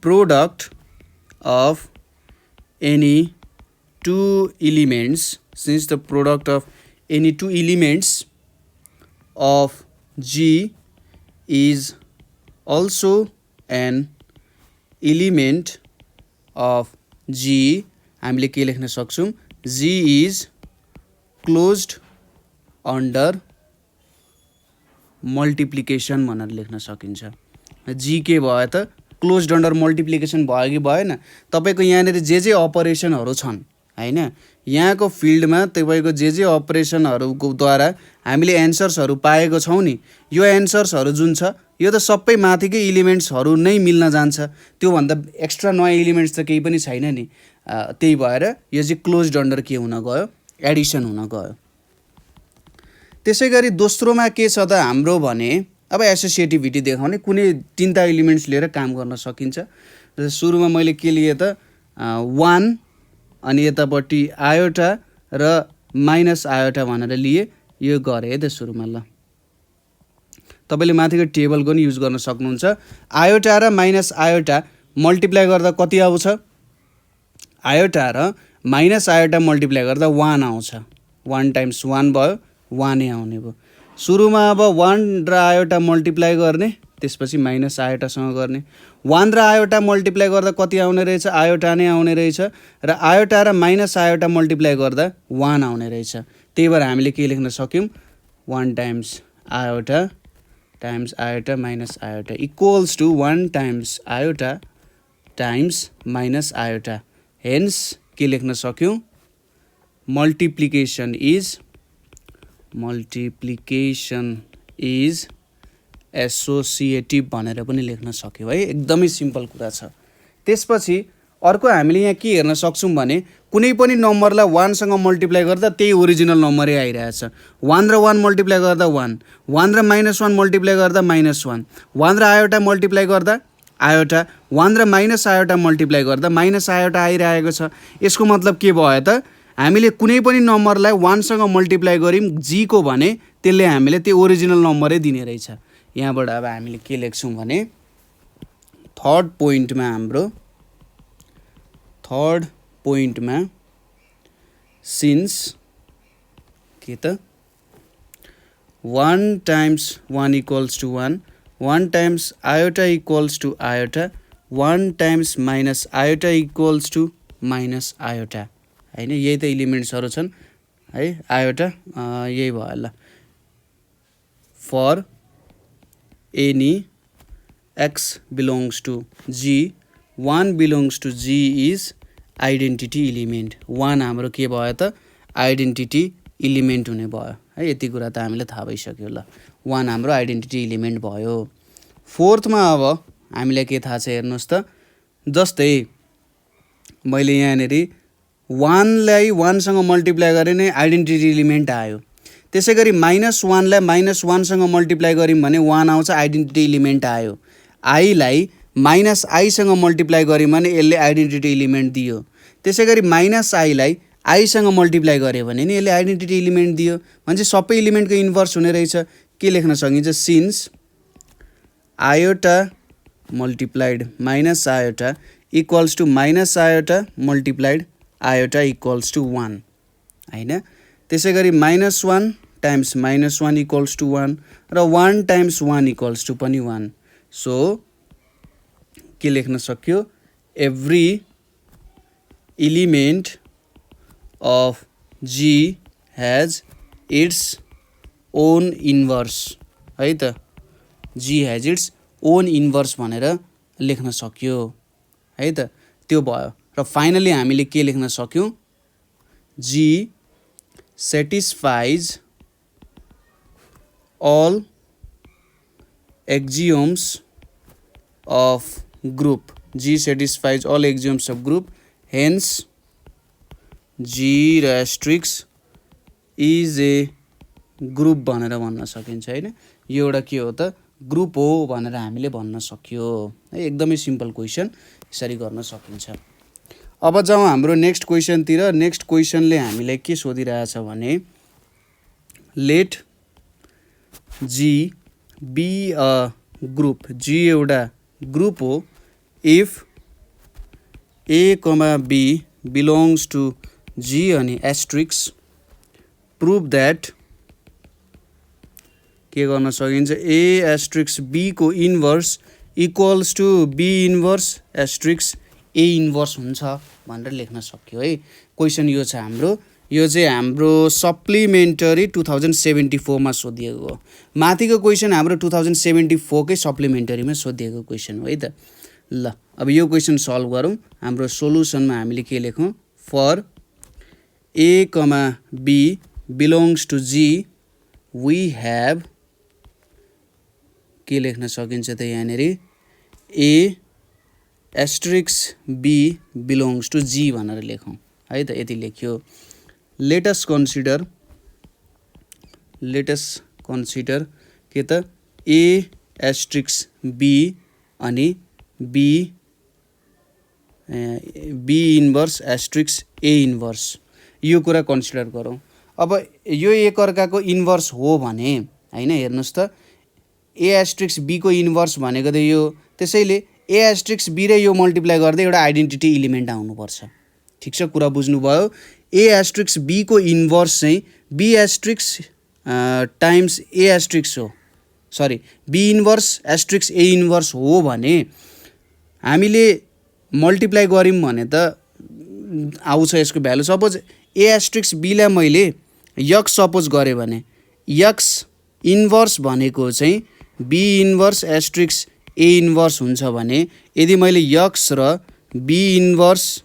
product of any two elements of G is also an element of G, हामीले के लेख्न सक्छौँ G is closed under multiplication भनेर लेख्न सकिन्छ। G के भयो त क्लोज्ड अन्डर मल्टिप्लिकेसन भयो कि भएन। तपाईँको यहाँनिर जे अपरेसनहरू छन् होइन, यहाँको फिल्डमा तपाईँको जे अपरेसनहरूको द्वारा हामीले एन्सर्सहरू पाएको छौँ नि, यो एन्सर्सहरू जुन छ यो त सबै माथिकै इलिमेन्ट्सहरू नै मिल्न जान्छ, त्योभन्दा एक्स्ट्रा नयाँ इलिमेन्ट्स त केही पनि छैन नि। त्यही भएर यो चाहिँ क्लोज्ड अन्डर के हुन गयो, एडिसन हुन गयो। त्यसै गरी दोस्रोमा के छ त हाम्रो भने अब एसोसिएटिभिटी देखाउने कुनै तिनवटा इलिमेन्ट्स लिएर काम गर्न सकिन्छ। सुरुमा मैले के लिएँ त 1 अनि यतापट्टि आयोटा र माइनस आयोटा भनेर लिएँ, यो गरेँ है त सुरुमा। ल तपाईँले माथिको टेबलको नि युज गर्न सक्नुहुन्छ। आयोटा र माइनस आयोटा मल्टिप्लाई गर्दा कति आउँछ, आयोटा र माइनस आयोटा मल्टिप्लाई गर्दा 1 आउँछ। 1 टाइम्स 1 भयो, 1 नै आउने भयो। सुरुमा अब 1 र आयोटा मल्टिप्लाई गर्ने, त्यसपछि माइनस आयोटासँग गर्ने। 1 र आयोटा मल्टिप्लाई गर्दा कति आउने रहेछ, आयोटा नै आउने रहेछ, र आयोटा र माइनस आयोटा मल्टिप्लाई गर्दा 1 आउने रहेछ। त्यही भएर हामीले के लेख्न सक्यौँ 1 times iota minus iota equals to 1 times iota times minus iota. Hence के लेख्न सक्यौँ मल्टिप्लिकेसन इज एसोसिएटिभ भनेर पनि लेख्न सक्यौँ है। एकदमै सिम्पल कुरा छ। त्यसपछि अर्को हामीले यहाँ के हेर्न सक्छौँ भने कुनै पनि नम्बरलाई 1 सँग मल्टिप्लाई गर्दा त्यही ओरिजिनल नम्बरै आइरहेछ। 1 र 1 मल्टिप्लाई गर्दा 1, 1 र -1 मल्टिप्लाई गर्दा -1, 1 र आयोटा मल्टिप्लाई गर्दा आयोटा, 1 र माइनस आयोटा मल्टिप्लाई गर्दा माइनस आयोटा आइरहेको छ। यसको मतलब के भयो त, हामीले कुनै पनि नम्बरलाई 1 सँग मल्टिप्लाई गऱ्यौँ जी को भने त्यसले हामीले त्यो ओरिजिनल नम्बरै दिने रहेछ। यहाँबाट अब हामीले के लेख्छौँ भने थर्ड पोइन्टमा सिन्स के त 1 times 1 equals to 1, 1 times iota equals to iota, 1 times minus iota equals to minus iota होइन। यही त इलिमेन्ट्सहरू छन् है। आयोटा यही भयो। ल for any x belongs to G, 1 belongs to G is identity element. 1 हाम्रो के भयो त आइडेन्टिटी इलिमेन्ट हुने भयो है। यति कुरा त हामीलाई थाहा भइसक्यो। ल 1 हाम्रो आइडेन्टिटी इलिमेन्ट भयो। फोर्थमा अब हामीलाई के थाहा छ हेर्नुहोस् त, जस्तै मैले यहाँनिर 1 लाई 1 सँग मल्टिप्लाई गरेँ नै आइडेन्टिटी इलिमेन्ट आयो। त्यसै गरी -1 लाई -1 सँग मल्टिप्लाई गऱ्यौँ भने 1 आउँछ, आइडेन्टिटी इलिमेन्ट आयो। आई लाई माइनस आई सँग मल्टिप्लाई गऱ्यौँ भने यसले आइडेन्टिटी इलिमेन्ट दियो। त्यसै गरी माइनस आई लाई आई सँग मल्टिप्लाई गऱ्यो भने नि यसले आइडेन्टिटी इलिमेन्ट दियो। भने सबै इलिमेन्टको इन्भर्स हुने रहेछ। के लेख्न सकिन्छ since iota multiplied minus iota equals to minus iota multiplied iota equals to 1 होइन। त्यसै गरी -1 टाइम्स -1 इक्वल्स टु 1 र 1 टाइम्स 1 इक्वल्स टु पनि 1। सो के लेख्न सक्यो every element of G has its own inverse है त। G has its own inverse भनेर लेख्न सक्यो है त। त्यो भयो र फाइनली हामीले के लेख्न सक्यौँ, G satisfies all axioms of group, G satisfies all axioms of group, hence G र एस्ट्रिक्स इज ए ग्रुप भनेर भन्न सकिन्छ होइन। यो एउटा के हो त, ग्रुप हो भनेर हामीले भन्न सक्यो है। एकदमै सिम्पल क्वेसन, यसरी गर्न सकिन्छ। अब जाउँ हाम्रो नेक्स्ट क्वेसनतिर। नेक्स्ट क्वेसनले हामीलाई के सोधिरहेछ भने, let G be a group, G एउटा ग्रुप हो, if a comma be belongs to G अनि एस्ट्रिक्स, प्रुभ द्याट के गर्न सकिन्छ, ए एस्ट्रिक्स बी को inverse equals to b inverse asterisk A inverse हुन्छ भनेर लेख्न सक्यो है। क्वेसन यो छ हाम्रो, यो चाहिँ हाम्रो सप्लिमेन्टरी 2074 मा सोधिएको हो। माथिको क्वेसन हाम्रो 2074 कै सप्लिमेन्टरीमा सोधिएको क्वेसन हो है त। ल अब यो क्वेसन सल्भ गरौँ। हाम्रो सोलुसनमा हामीले के लेखौँ, for A comma be belongs to G we have, के लेख्न सकिन्छ त यहाँनिर, A asterisk B belongs to G भनेर लेखौँ है त, यति लेख्यो। लेटस कन्सिडर के त, ए एस्ट्रिक्स बी अनि बी इन्भर्स एस्ट्रिक्स ए इन्भर्स, यो कुरा कन्सिडर गरौँ। अब यो एकअर्काको इन्भर्स हो भने होइन, हेर्नुहोस् त, ए एस्ट्रिक्स बी को इन्भर्स भनेको त यो, त्यसैले ए एस्ट्रिक्स बी र यो मल्टिप्लाई गर्दै एउटा आइडेन्टिटी इलिमेन्ट आउनुपर्छ। ठिक छ, कुरा बुझ्नुभयो। ए एस्ट्रिक्स बी को इन्भर्स चाहिँ b asterisk times a asterisk हो, सरी बी इन्भर्स एस्ट्रिक्स ए इन्भर्स हो भने हामीले मल्टिप्लाई गऱ्यौँ भने त आउँछ यसको भ्यालु। सपोज ए एस्ट्रिक्स बीलाई मैले यक्स सपोज गरेँ भने यक्स इन्भर्स भनेको चाहिँ be inverse asterisk A inverse हुन्छ भने, यदि मैले यक्स र बी इन्भर्स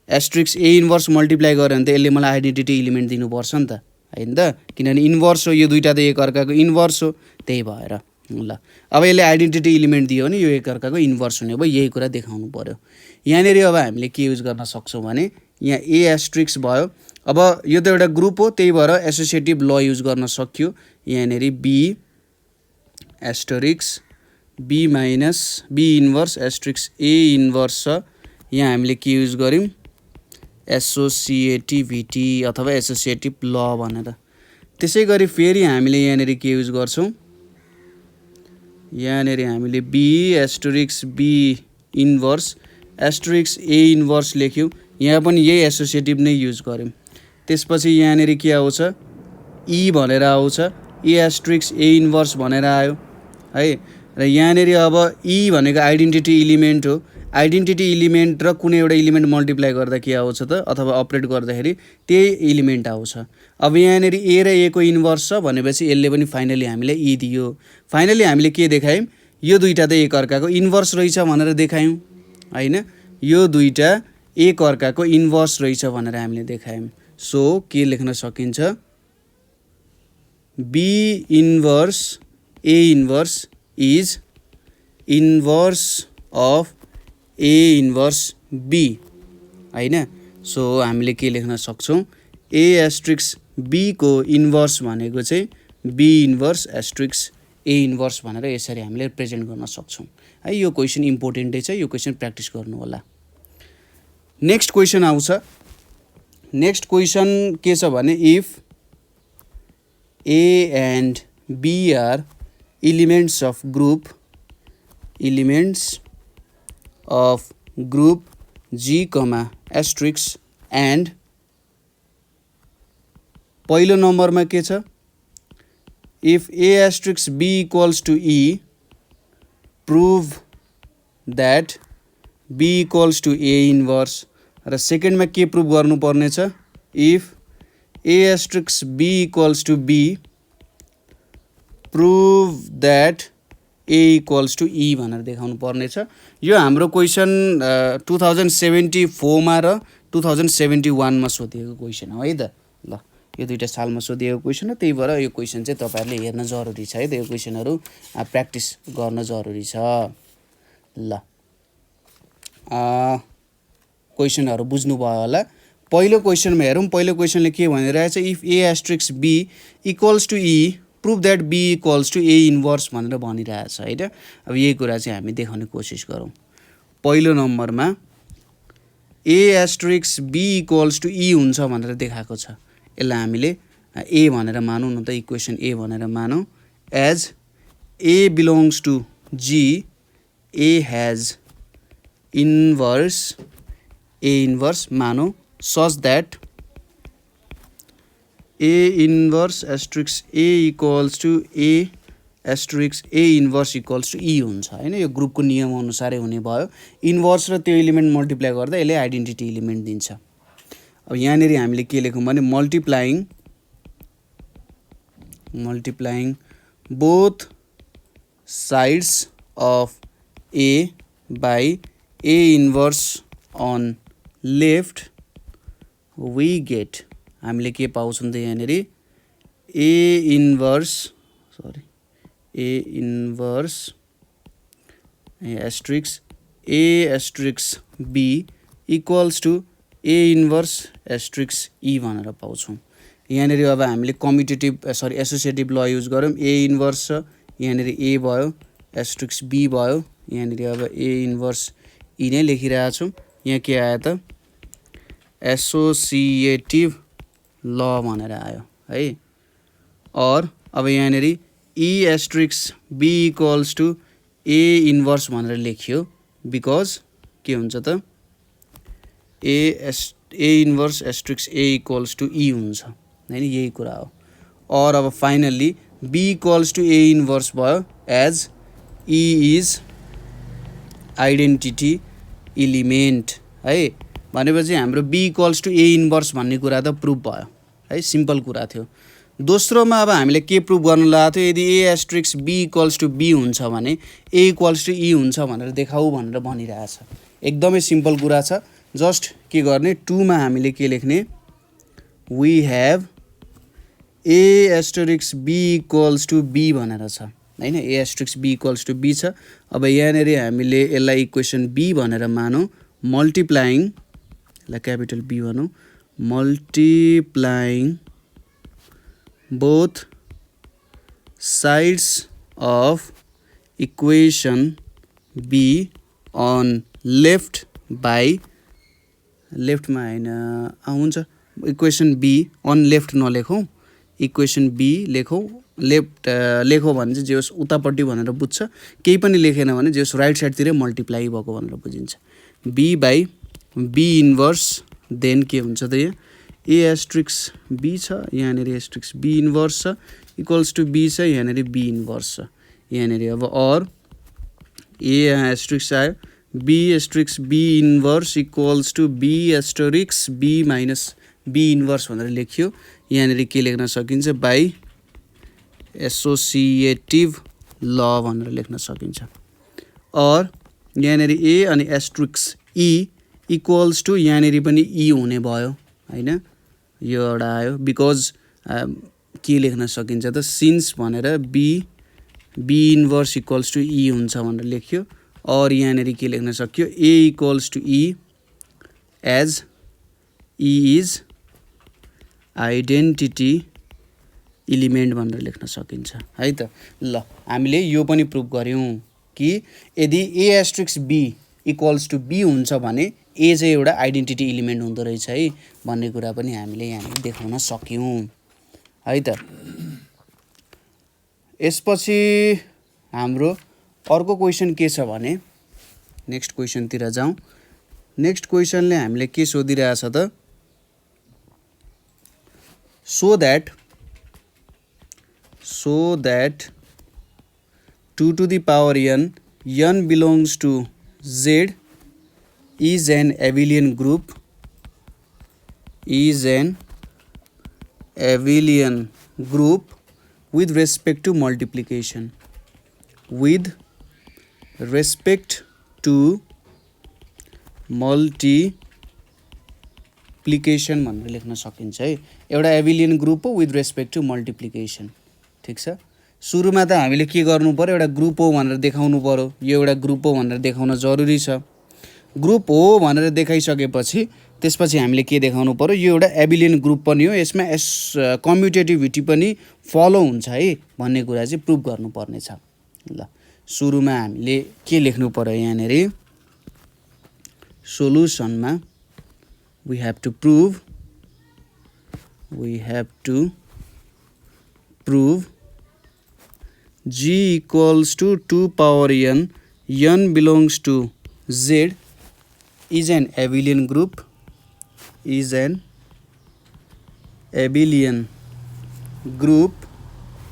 एस्ट्रिक्स ए इन्भर्स मल्टिप्लाई गरेँ भने त यसले मलाई आइडेन्टिटी इलिमेन्ट दिनुपर्छ नि त होइन त, किनभने इन्भर्स हो, यो दुईवटा त एकअर्काको इन्भर्स हो, त्यही भएर। ल अब यसले आइडेन्टिटी इलिमेन्ट दियो भने यो एकअर्काको इन्भर्स हुने भयो, यही कुरा देखाउनु पऱ्यो। यहाँनिर अब हामीले के युज गर्न सक्छौँ भने, यहाँ ए एस्ट्रिक्स भयो, अब यो त एउटा ग्रुप हो, त्यही भएर एसोसिएटिभ ल युज गर्न सक्यो। यहाँनिर b asterisk b minus b inverse asterisk ए इन्भर्स छ, यहाँ हामीले के युज गऱ्यौँ, एसोसिएटिभिटी अथवा एसोसिएटिभ ल भनेर। त्यसै गरी फेरि हामीले यहाँनिर के युज गर्छौँ, यहाँनिर हामीले b asterisk b inverse asterisk a inverse लेख्यौँ, यहाँ पनि यही एसोसिएटिभ नै युज गऱ्यौँ। त्यसपछि यहाँनिर के आउँछ, ई भनेर आउँछ, ए एस्ट्रिक्स ए इन्भर्स भनेर आयो है। र यहाँनिर अब ई भनेको आइडेन्टिटी इलिमेन्ट हो, आइडेन्टिटी इलिमेन्ट र कुनै एउटा इलिमेन्ट मल्टिप्लाई गर्दा के आउँछ त, अथवा अपरेट गर्दाखेरि त्यही इलिमेन्ट आउँछ। अब यहाँनिर ए र ए को इन्भर्स छ भनेपछि यसले पनि फाइनली हामीलाई ई दियो। फाइनली हामीले के देखायौँ, यो दुईवटा त एकअर्काको इन्भर्स रहेछ भनेर देखायौँ होइन, यो दुईवटा एकअर्काको इन्भर्स रहेछ भनेर हामीले देखायौँ। सो के लेख्न सकिन्छ, B inverse A inverse is inverse of A inverse B होइन। सो हामीले के लेख्न सक्छौँ, ए एस्ट्रिक्स बी को इन्भर्स भनेको चाहिँ be inverse asterisk A inverse भनेर यसरी हामीले प्रेजेन्ट गर्न सक्छौँ है। यो क्वेसन इम्पोर्टेन्टै छ, यो क्वेसन प्र्याक्टिस गर्नु होला। नेक्स्ट क्वेसन आउँछ। नेक्स्ट क्वेसन के छ भने, if a and b are elements of group G comma asterisk and, पहिलो नम्बरमा के छ, if a asterisk b equals to e prove that b equals to A inverse, र सेकेन्डमा के प्रुभ गर्नुपर्ने छ, if a asterisk b equals to b prove that a equals to e भनेर देखाउनु पर्नेछ। यो हाम्रो क्वेसन 2074 मा र 2071 मा सोधिएको क्वेसन हो है त। ल यो दुईटा सालमा सोधिएको क्वेसन हो, त्यही भएर यो क्वेसन चाहिँ तपाईहरुले हेर्न जरुरी छ है त। यो क्वेसनहरु प्र्याक्टिस गर्न जरुरी छ। ल क्वेसनहरु बुझ्नु भयो होला। पहिलो क्वेसनमा हेरौँ। पहिलो क्वेसनले के भनिरहेछ, if a asterisk b equals to e prove that b equals to A inverse भनेर भनिरहेछ हैन। अब यही कुरा चाहिँ हामी देखाउने कोसिस गरौँ। पहिलो नम्बरमा ए एस्ट्रिक्स बी इक्वल्स टु ई हुन्छ भनेर देखाएको छ। यसलाई हामीले ए भनेर मानौँ न त, इक्वेसन ए भनेर मानौँ। As A belongs to G, A has inverse, A inverse मानौँ, such that A inverse asterisk A equals to A asterisk A inverse equals to E हुन्छ हैन। यो ग्रुपको नियम अनुसारै हुने भयो। इन्भर्स र त्यो एलिमेन्ट मल्टिप्लाई गर्दा यसले आइडेन्टिटी एलिमेन्ट दिन्छ। अब यहाँनेरि हामीले के लेखौँ भने multiplying both sides of A by A inverse on left we get, हामीले के पाउँछौँ त यहाँनेरि a inverse a asterisk b equals to A inverse asterisk e भनेर पाउँछौँ। यहाँनेरि अब हामीले कम्युटेटिभ एसोसिएटिभ ल युज गरौँ। ए इन्भर्स छ, यहाँनेरि ए भयो, एस्ट्रिक्स बी भयो, यहाँनेरि अब ए इन्भर्स ई नै लेखिरहेछौँ। यहाँ के आयो त एसोसिएटिभ ल भनेर आयो है। और अब यहाँनेरि e asterisk b equals to A inverse भनेर लेखियो, बिकज के हुन्छ त a inverse asterisk a equals to ई हुन्छ हैन, यही कुरा हो। और अब finally b equals to A inverse भयो as e is identity element है। भनेपछि हाम्रो b equals to A inverse भन्ने कुरा त प्रुभ भयो है, सिम्पल कुरा थियो। दोस्रोमा अब हामीले के प्रुभ गर्न लागेको थियो, यदि a asterisk b equals to b हुन्छ भने ए इक्वल्स टु ई हुन्छ भनेर देखाऊ भनेर भनिरहेछ। एकदमै सिम्पल कुरा छ। जस्ट के गर्ने, 2 मा हामीले के लेख्ने, we have a asterisk b equals to b भनेर छ हैन। A asterisk b equals to b छ। अब यहाँनेरि हामीले यसलाई इक्वेसन बी भनेर मानौँ। मल्टिप्लाइङ, यसलाई क्यापिटल बी भनौँ, multiplying both sides of equation b on left by, लेफ्टमा होइन हुन्छ, इक्वेसन बी अन लेफ्ट नलेखौँ, इक्वेसन बी लेखौँ। लेफ्ट लेखौँ भने चाहिँ जे होस् उतापट्टि भनेर बुझ्छ, केही पनि लेखेन भने जे होस् राइट साइडतिरै मल्टिप्लाई भएको भनेर बुझिन्छ। B by b inverse, then के हुन्छ त यहाँ ए एस्ट्रिक्स बी छ, यहाँनेरि एस्ट्रिक्स बी इन्भर्स छ, इक्वल्स टु बी छ, यहाँनेरि बी इन्भर्स छ। यहाँनेरि अब और ए एस्ट्रिक्स आयो, b asterisk be inverse equals to b asterisk b minus b inverse भनेर लेखियो। यहाँनेरि के लेख्न सकिन्छ, बाई एसोसिएटिभ ल भनेर लेख्न सकिन्छ। और यहाँनेरि ए अनि एस्ट्रिक्स ई इक्वल्स टु यहाँनेरि पनि ई हुने भयो हैन, यो एउटा आयो। बिकज के लेख्न सकिन्छ त, सिन्स भनेर बी इन्भर्स इक्वल्स टु ई हुन्छ भनेर लेख्यो। और यहाँनेरि के लेख्न सक्यो, a equals to e as e is identity element भनेर लेख्न सकिन्छ है त। ल हामीले यो पनि प्रुभ गऱ्यौँ कि यदि a asterisk b equals to b हुन्छ भने ए चाहिँ एउटा आइडेन्टिटी एलिमेन्ट हुँदो रहेछ है भन्ने कुरा पनि हामीले यहाँ देखाउन सक्यौँ है त। यसपछि हाम्रो अर्को क्वेसन के छ भने, नेक्स्ट क्वेसनतिर जाउँ। नेक्स्ट क्वेसनले हामीले के सोधिरहेछ त, so that 2 to the power n belongs to Z is an abelian group, with respect to multiplication. with respect to multiplication भनेर लेख्न सकिन्छ है। एउटा एबिलियन ग्रुप हो विथ रेस्पेक्ट टु मल्टिप्लिकेसन। ठिक छ, सुरुमा त हामीले के गर्नु पर्यो, एउटा ग्रुप हो भनेर देखाउनु पर्यो, यो एउटा ग्रुप हो भनेर देखाउन जरुरी छ। ग्रुप हो भनेर देखाइसकेपछि त्यसपछि हामीले के देखाउनु पर्यो, यो एउटा एबिलियन ग्रुप पनि हो, यसमा कम्युटेटिभिटी पनि फलो हुन्छ है भन्ने कुरा चाहिँ प्रुभ गर्नुपर्ने छ। ल सुरुमा हामीले के लेख्नु पर्यो, यहाँनिर सोलुसनमा we have to prove G equals to 2 power n belongs to Z is an abelian group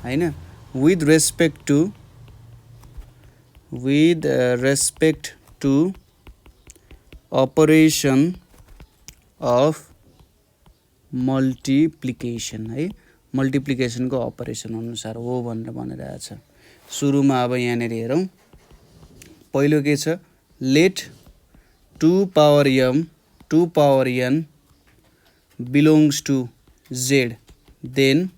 हैन with respect to operation of multiplication है, मल्टिप्लिकेसनको अपरेसन अनुसार हो भनेर भनिरहेको छ। सुरुमा अब यहाँनिर हेरौँ, पहिलो के छ, late 2 power n belongs to Z then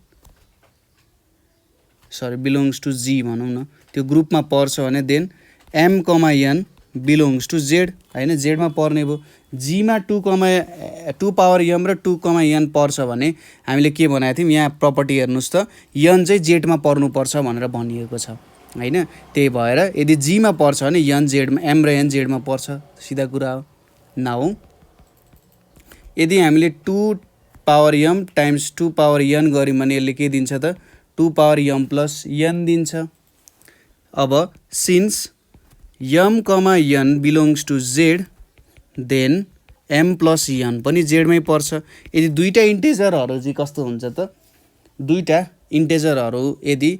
belongs to G भनौँ न, त्यो ग्रुपमा पर्छ भने then m, n belongs to Z हैन, जेडमा पर्ने भयो। जीमा 2 power m र 2, n पर्छ भने हामीले के भनेको थियौँ, यहाँ प्रपर्टी हेर्नुहोस् त, n चाहिँ जेडमा पर्नुपर्छ भनेर भनिएको छ हैन। त्यही भएर यदि जीमा पर्छ भने n जेडमा, m र n जेडमा पर्छ, सिधा कुरा हो। नाउ यदि हामीले 2 power m times 2 power n गर्यौँ भने यसले के दिन्छ त, 2 power m plus n दिन्छ। अब since m, n belongs to Z then m plus n पनि जेडमै पर्छ। यदि दुईटा इन्टेजरहरू चाहिँ कस्तो हुन्छ त, दुईटा इन्टेजरहरू यदि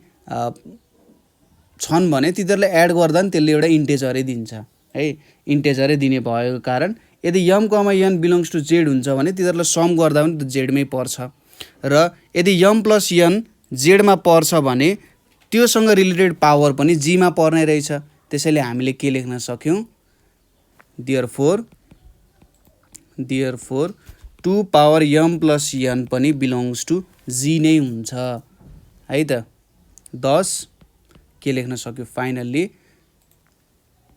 छन् भने तिनीहरूलाई एड गर्दा नि त्यसले एउटा इन्टेजरै दिन्छ है, इन्टेजरै दिने भएको कारण यदि m, n belongs to Z हुन्छ भने तिनीहरूलाई सम गर्दा पनि जेडमै पर्छ। र यदि m plus n जेडमा पर्छ भने त्योसँग रिलेटेड पावर पनि जीमा पर्ने रहेछ। त्यसैले हामीले के लेख्न सक्यौँ, therefore 2 power m plus n पनि बिलोङ्स टु जी नै हुन्छ है त। दस के लेख्न सक्यो, finally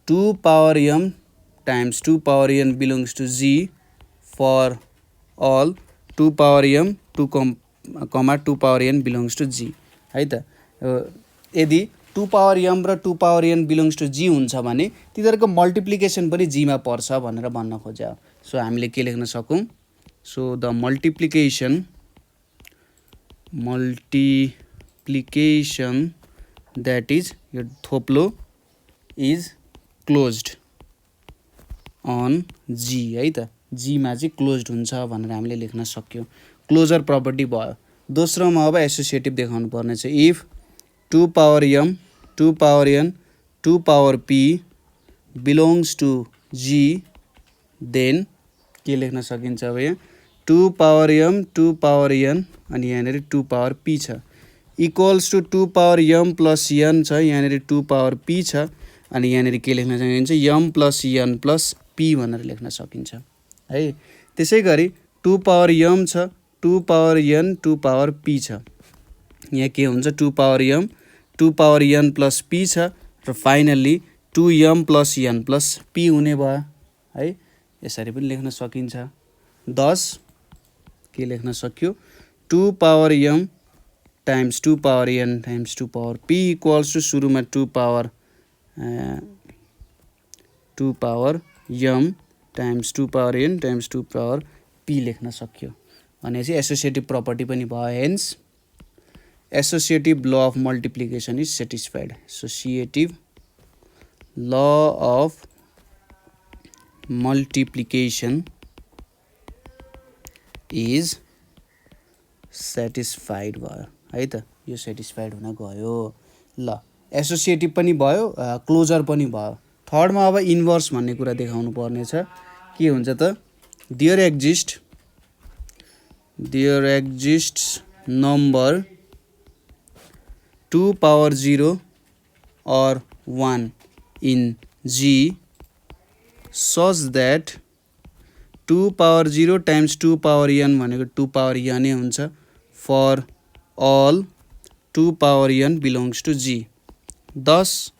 2 power m times 2 power n belongs to G for all 2 power m 2 power n belongs to G है त। यदि 2 power m र 2 power n belongs to G हुन्छ भने तिनीहरूको मल्टिप्लिकेसन पनि जीमा पर्छ भनेर भन्न खोज्या। सो हामीले के लेख्न सकौँ, so the multiplication that is यो थोप्लो इज क्लोज्ड अन जी है त, जीमा चाहिँ क्लोज्ड हुन्छ भनेर हामीले लेख्न सक्यौँ। क्लोजर प्रपर्टी भयो। दोस्रोमा अब एसोसिएटिभ देखाउनु पर्ने छ। If 2 power m 2 power n 2 power p belongs to G then के लेख्न सकिन्छ अब यहाँ 2 power m 2 power n अनि यहाँनिर 2 power p छ, equals to 2 power m plus n छ, यहाँनिर 2 power p छ, अनि यहाँनिर के लेख्न सकिन्छ, m plus n plus p भनेर लेख्न सकिन्छ है। त्यसै गरी 2 power m छ, 2 power n 2 power p छ, यहाँ के हुन्छ 2 power m 2 power n plus p छ, र finally 2m plus n plus p हुने भयो है। यसरी पनि लेख्न सकिन्छ। 10 के लेख्न सक्यो, 2 power m times 2 power n times 2 power p equals to सुरुमा 2 power m times 2 power n times 2 power p लेख्न सक्यो भनेपछि एसोसिएटिभ प्रपर्टी पनि भयो। Hence associative law of multiplication is satisfied. Associative law of multiplication is satisfied भयो है त, यो सेटिस्फाइड हुन गयो। ल एसोसिएटिभ पनि भयो, क्लोजर पनि भयो। थर्डमा अब इन्भर्स भन्ने कुरा देखाउनु पर्ने छ। के हुन्छ त, there एक्जिस्ट्स number 2 power 0 or 1 in G such that 2 power 0 times 2 power n भनेको 2 power n नै हुन्छ for all 2 power n belongs to G. Thus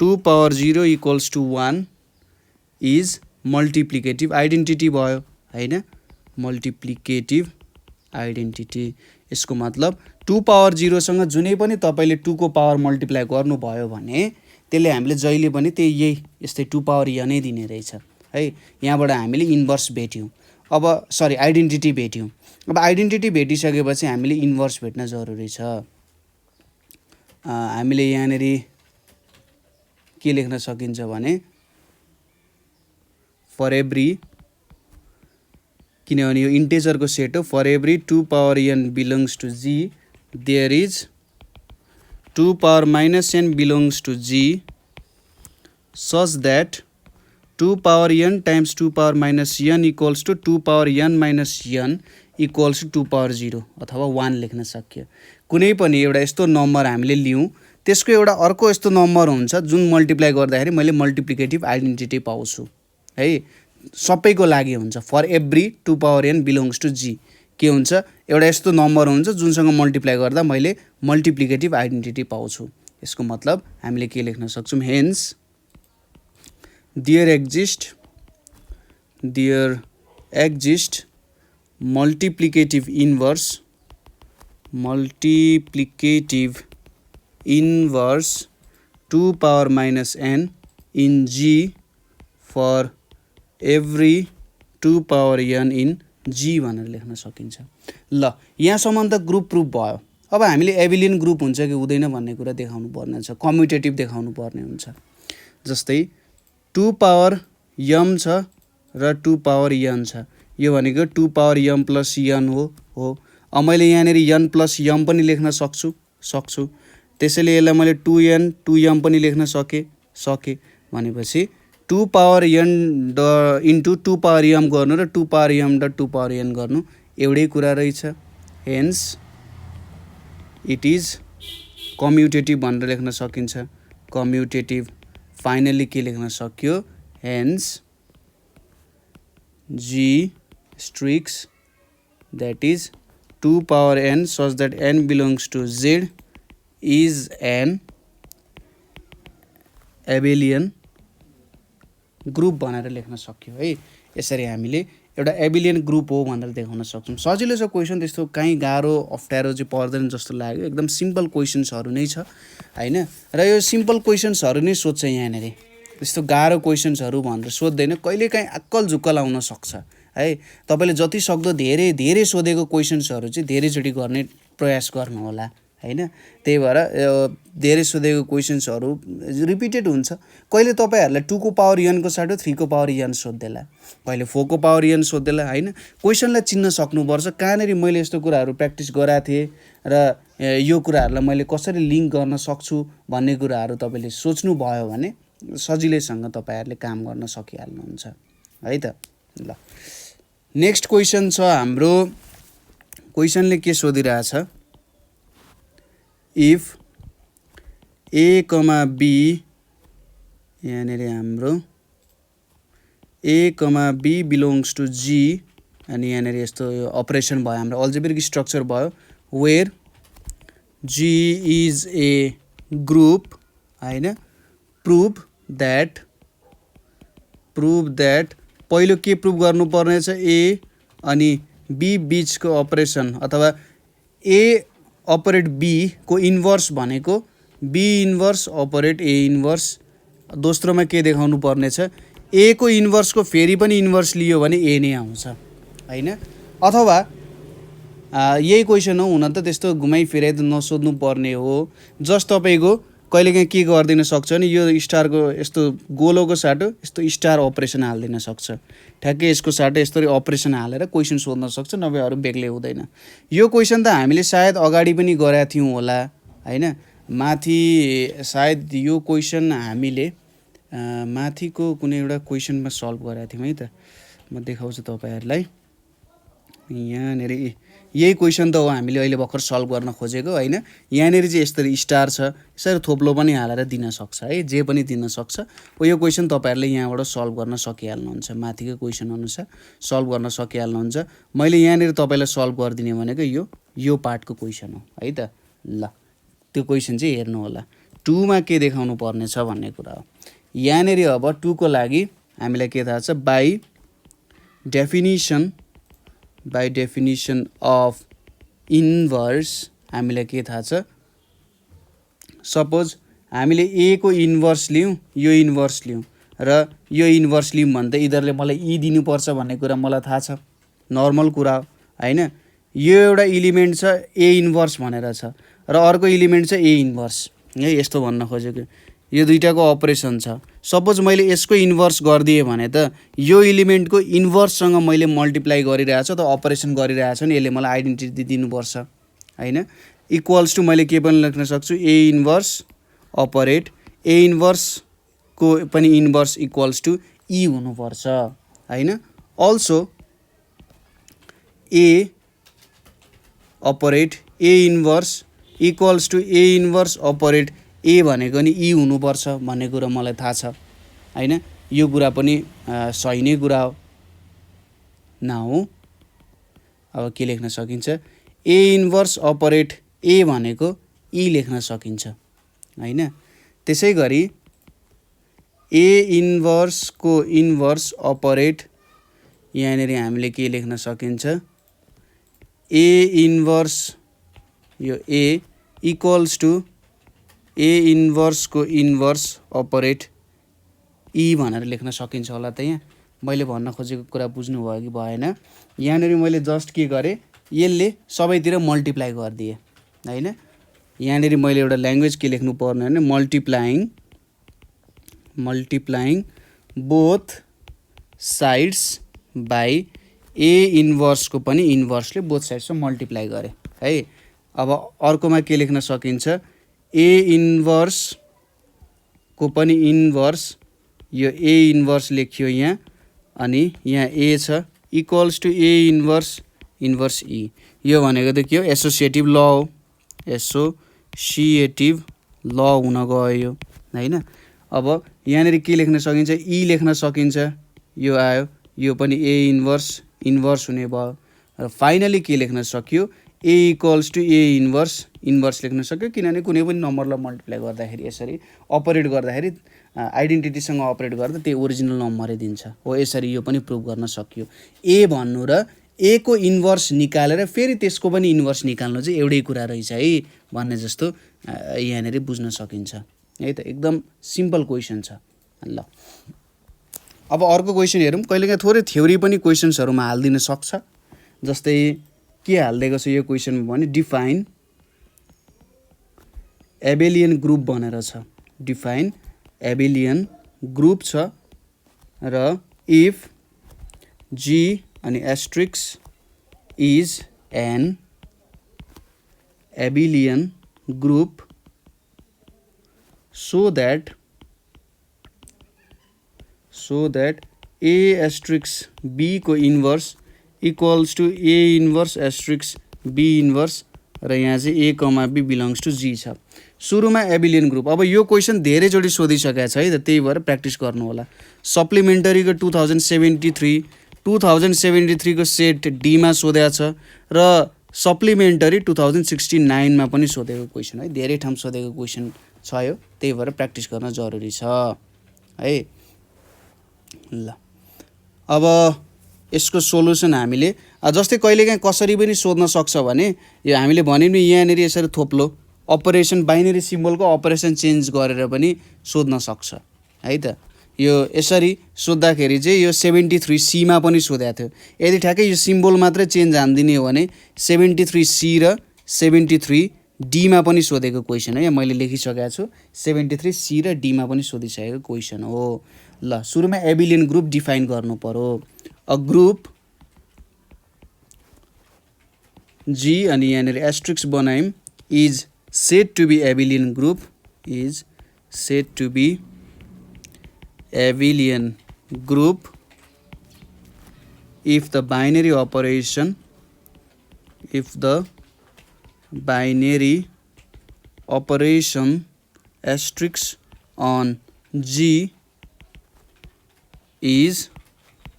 2 power 0 equals to 1 is multiplicative identity भयो हैन, multiplicative identity. यसको मतलब 2 power 0 सँग जुनै पनि तपाईले 2 को पावर मल्टिप्लाई गर्नु भयो भने त्यसले हामीले जहिले पनि त्यही यही यस्तै 2 power n नै दिने रहेछ है। यहाँबाट हामीले इन्भर्स भेट्यौं। अब सरी आइडेन्टिटी भेट्यौं। अब आइडेन्टिटी भेटिसकेपछि हामीले इन्भर्स भेट्न जरुरी छ। हामीले यहाँनेरि के लेख्न सकिन्छ भने फर एभ्री, किनभने यो इन्टिजरको सेट हो, for every 2 power n belongs to G there is 2 power minus n belongs to G such that 2 power n times 2 power minus n equals to 2 power n minus n equals to 2 power 0 अथवा 1 लेख्न सकियो। कुनै पनि एउटा यस्तो नम्बर हामीले लियौं, त्यसको एउटा अर्को यस्तो नम्बर हुन्छ जुन मल्टिप्लाई गर्दाखेरि मैले मल्टिप्लिकेटिभ आइडेन्टिटी पाउँछु है। सबैको लागि हुन्छ for every 2 power n belongs to G के हुन्छ, एउटा यस्तो नम्बर हुन्छ जुनसँग मल्टिप्लाई गर्दा मैले मल्टिप्लिकेटिभ आइडेन्टिटी पाउँछु। यसको मतलब हामीले के लेख्न सक्छौं, hence there exist multiplicative inverse 2 power minus n in G for every 2 power n in G भनेर लेख्न सकिन्छ। ल यहाँसम्म त ग्रुप प्रुफ भयो। अब हामीले एबिलियन ग्रुप हुन्छ कि हुँदैन भन्ने कुरा देखाउनु पर्ने छ, कम्युटेटिभ देखाउनु पर्ने हुन्छ। जस्तै 2 power m छ र 2 power n छ, यो भनेको 2 power m plus n हो। अब मैले यहाँनेरि n plus m पनि लेख्न सक्छु, त्यसैले यसलाई मैले 2n 2m पनि लेख्न सके भनेपछि 2 power n into 2 power m गर्नु र 2 power m dot 2 power n गर्नु एउटै कुरा रहेछ। हेन्स इट इज कम्युटेटिभ भनेर लेख्न सकिन्छ, कम्युटेटिभ। फाइनली के लेख्न सक्यो, hence G स्ट्रिक्स that is 2 power n such that n belongs to Z is an abelian group भनेर लेख्न सक्यो है। यसरी हामीले एउटा एबिलियन ग्रुप हो भनेर देखाउन सक्छौं। सजिलो छ क्वेशन, त्यस्तो कहीं गाह्रो अप्ठ्यारो चाहिँ पर्दैन जस्तो लाग्यो। एकदम सिम्पल क्वेशन्सहरु नै छ हैन, र यो सिम्पल क्वेशन्सहरु नै सोध्छ यहाँनेरि, त्यस्तो गाह्रो क्वेशन्सहरु भनेर सोध्दैन। कहिलेकाहीँ अक्कल झुक्कल आउन सक्छ है। तपाईले जति सक्दो धेरै धेरै सोधेको क्वेशन्सहरु चाहिँ धेरैचोटी गर्ने प्रयास गर्नु होला हैन। त्यही भएर धेरै सोधेको क्वेशन्सहरु रिपिटेड हुन्छ। कहिले तपाईहरुलाई 2 को पावर n को साटो 3 को पावर n सोध्देला, कहिले 4 को पावर n सोध्देला हैन। क्वेशनलाई चिन्न सक्नुपर्छ कहाँनेरि मैले यस्तो कुराहरु प्र्याक्टिस गराएको थिए र यो कुराहरुलाई मैले कसरी लिंक गर्न सक्छु भन्ने कुराहरु तपाईले सोच्नु भयो भने सजिलैसँग तपाईहरुले काम गर्न सकिहाल्नुहुन्छ है त। ल नेक्स्ट क्वेशन छ हाम्रो। क्वेशनले के सोधिरहेछ, इफ a, b यहाँनेरि हाम्रो a, b belongs to G अनि यहाँनेरि यस्तो अपरेसन भयो, हाम्रो अल्जेब्रिक स्ट्रक्चर भयो, where G is a group हैन। प्रुभ दैट पहिलो के प्रुभ गर्नु पर्ने छ, a अनि b बीचको अपरेसन अथवा a अपरेट b को इन्भर्स भनेको b inverse operate a inverse. दोस्रोमा के देखाउनु पर्ने छ, a को इन्भर्स को फेरि पनि इन्भर्स लियो भने a नै आउँछ हैन। अथवा यही क्वेशन हो, हुन त त्यस्तो घुमाइ फिराइ त नसोध्नु पर्ने हो। जस्ट तपाईको कहिलेकाहीँ के गर्दिन सक्छ भने यो स्टारको यस्तो गोलोको साटो यस्तो स्टार अपरेसन हाल्दिन सक्छ, ठ्याक्कै यसको साटो यस्तो अपरेसन हालेर क्वेशन सोध्न सक्छ, नभए अरु बेग्लै हुँदैन। यो क्वेशन त हामीले सायद अगाडि पनि गरेका थियौं होला हैन। माथि सायद यो क्वेशन हामीले माथिको कुनै एउटा क्वेशनमा सल्भ गरेका थियौं है त। म देखाउँछु तपाईहरुलाई। यहाँनेरि यही क्वेसन त हो हामीले अहिले भर्खर सल्भ गर्न खोजेको होइन। यहाँनिर चाहिँ यसरी स्टार छ, यसरी थोप्लो पनि हालेर दिन सक्छ है, जे पनि दिन सक्छ। यो क्वेसन तपाईँहरूले यहाँबाट सल्भ गर्न सकिहाल्नुहुन्छ, माथिको क्वेसन अनुसार सल्भ गर्न सकिहाल्नुहुन्छ। मैले यहाँनिर तपाईँलाई सल्भ गरिदिने भनेको यो पार्टको क्वेसन हो है त। ल त्यो क्वेसन चाहिँ हेर्नु होला, 2 मा के देखाउनु पर्ने छ भन्ने कुरा हो। यहाँनिर अब 2 को लागि हामीलाई के थाहा छ, बाई डेफिनिसन अफ इन्भर्स हामीलाई के थाहा छ, सपोज हामीले ए को इन्भर्स लियौँ, यो इन्भर्स लियौँ र यो इन्भर्स लियौँ भने त यिनीहरूले मलाई ई दिनुपर्छ भन्ने कुरा मलाई थाहा छ, नर्मल कुरा हो होइन। यो एउटा इलिमेन्ट छ ए इन्भर्स भनेर छ र अर्को इलिमेन्ट छ ए इन्भर्स है, यस्तो भन्न खोजेको। यो दुइटाको अपरेसन छ। सपोज मैले यसको इन्भर्स गरिदिएँ भने त यो इलिमेन्टको इन्भर्ससँग मैले मल्टिप्लाई गरिरहेको छु त अपरेसन गरिरहेको छु नि, यसले मलाई आइडेन्टिटी दिनुपर्छ होइन। इक्वल्स टु मैले के पनि लेख्न सक्छु, ए इन्भर्स अपरेट, ए इन्भर्सको पनि इन्भर्स इक्वल्स टु ई हुनुपर्छ होइन। Also a operate a inverse equals to A inverse operate a भनेको नि ई हुनुपर्छ भन्ने कुरा मलाई थाहा छ होइन। यो कुरा पनि सही नै कुरा हो। नाउ अब के लेख्न सकिन्छ, ए इन्भर्स अपरेट ए भनेको ई लेख्न सकिन्छ होइन। त्यसै गरी ए इन्भर्सको इन्भर्स अपरेट यहाँनिर हामीले के लेख्न सकिन्छ, ए इन्भर्स यो ए इक्वल्स टु ए इन्भर्सको इन्भर्स अपरेट ई भनेर लेख्न सकिन्छ होला त। यहाँ मैले भन्न खोजेको कुरा बुझ्नुभयो कि भएन। यहाँनिर मैले जस्ट के गरेँ, यसले सबैतिर मल्टिप्लाई गरिदिएँ होइन। यहाँनिर मैले एउटा ल्याङ्ग्वेज के लेख्नु पर्ने भने मल्टिप्लाइङ बोथ साइड्स बाई ए इन्भर्सको पनि इन्भर्सले बोथ साइड्समा मल्टिप्लाई गरेँ है। अब अर्कोमा के लेख्न सकिन्छ, ए इन्भर्सको पनि इन्भर्स, यो ए इन्भर्स लेखियो यहाँ अनि यहाँ ए छ इक्वल्स टु ए इन्भर्स ई। यो भनेको त के हो, एसोसिएटिभ ल हो, एसोसिएटिभ ल हुन गयो यो होइन। अब यहाँनिर के लेख्न सकिन्छ, ई लेख्न सकिन्छ, यो आयो, यो पनि ए इन्भर्स हुने भयो र फाइनली के लेख्न सक्यो, a equals to A inverse लेख्न सक्यो। किनभने कुनै पनि नम्बरलाई मल्टिप्लाई गर्दाखेरि यसरी अपरेट गर्दाखेरि आइडेन्टिटीसँग अपरेट गर्दा त्यो ओरिजिनल नम्बरै दिन्छ हो, यसरी यो पनि प्रुभ गर्न सक्यो। ए भन्नु र ए को इन्भर्स निकालेर फेरि त्यसको पनि इन्भर्स निकाल्नु चाहिँ एउटै कुरा रहेछ है भन्ने जस्तो यहाँनिर बुझ्न सकिन्छ है त। एकदम सिम्पल क्वेसन छ। ल अब अर्को क्वेसन हेरौँ। कहिलेकाहीँ थोरै थ्योरी पनि क्वेसन्सहरूमा हालिदिन सक्छ। जस्तै के हालिदिएको छ यो क्वेसनमा भने डिफाइन एबेलियन ग्रुप भनेर छ, डिफाइन एबेलियन ग्रुप छ र इफ जी अनि asterisk is an abelian group so that a asterisk b को inverse equals to A inverse asterisk be inverse र यहाँ चाहिँ A comma be belongs to G छ। सुरुमा एबिलियन ग्रुप। अब यो क्वेसन धेरैचोटि सोधिसकेको छ है त, त्यही भएर प्र्याक्टिस गर्नु होला। सप्लिमेन्टरीको 2073 को सेट डीमा सोधेको छ र सप्लिमेन्टरी 2069 मा पनि सोधेको क्वेसन है, धेरै ठाउँ सोधेको क्वेसन छ यो, त्यही भएर प्र्याक्टिस गर्न जरुरी छ है। ल अब यसको सोलुसन हामीले जस्तै कहिलेकाहीँ कसरी पनि सोध्न सक्छ भने यो हामीले भन्यौँ नि यहाँनिर यसरी थोप्लो अपरेसन बाइनरी सिम्बलको अपरेसन चेन्ज गरेर पनि सोध्न सक्छ है त। यो यसरी सोद्धाखेरि चाहिँ यो 73C मा पनि सोधेको थियो। यदि ठ्याक्कै यो सिम्बल मात्रै चेन्ज हानिदिने हो भने 73C र 73D मा पनि सोधेको क्वेसन है, मैले लेखिसकेको छु। 73C र D मा पनि सोधिसकेको क्वेसन हो। ल सुरुमा एबिलियन ग्रुप डिफाइन गर्नु पर्यो। अ ग्रुप जी अनि यहाँनिर एस्ट्रिक्स बनायौँ, is said to be abelian group, is said to be abelian group if the binary operation if the binary operation asterisk on G is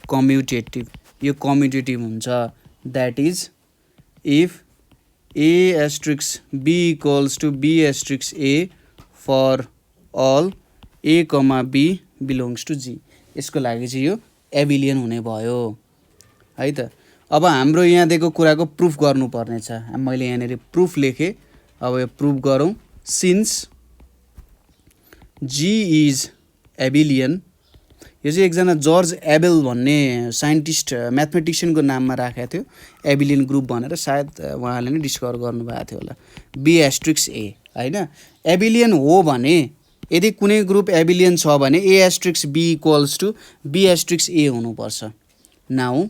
commutative. यो commutative हुन्छ. That is, if A asterisk B equals to B asterisk A for all A comma B belongs to G. यसको लागि चाहिँ यो एबिलियन हुने भयो है त. अब हाम्रो यहाँ दिएको कुराको प्रुफ गर्नुपर्ने छ. मैले यहाँनिर प्रुफ लेखेँ. अब यो प्रुफ गरौँ. सिन्स G इज एबिलियन, यो चाहिँ एकजना जर्ज एबेल भन्ने साइन्टिस्ट म्याथमेटिसियनको नाममा राखेको थियो एबिलियन ग्रुप भनेर. सायद उहाँले नै डिस्कभर गर्नुभएको थियो होला. बी एस्ट्रिक्स ए होइन. एबिलियन हो भने यदि कुनै ग्रुप एबिलियन छ भने a asterisk b equals to b asterisk a हुनुपर्छ. नाउ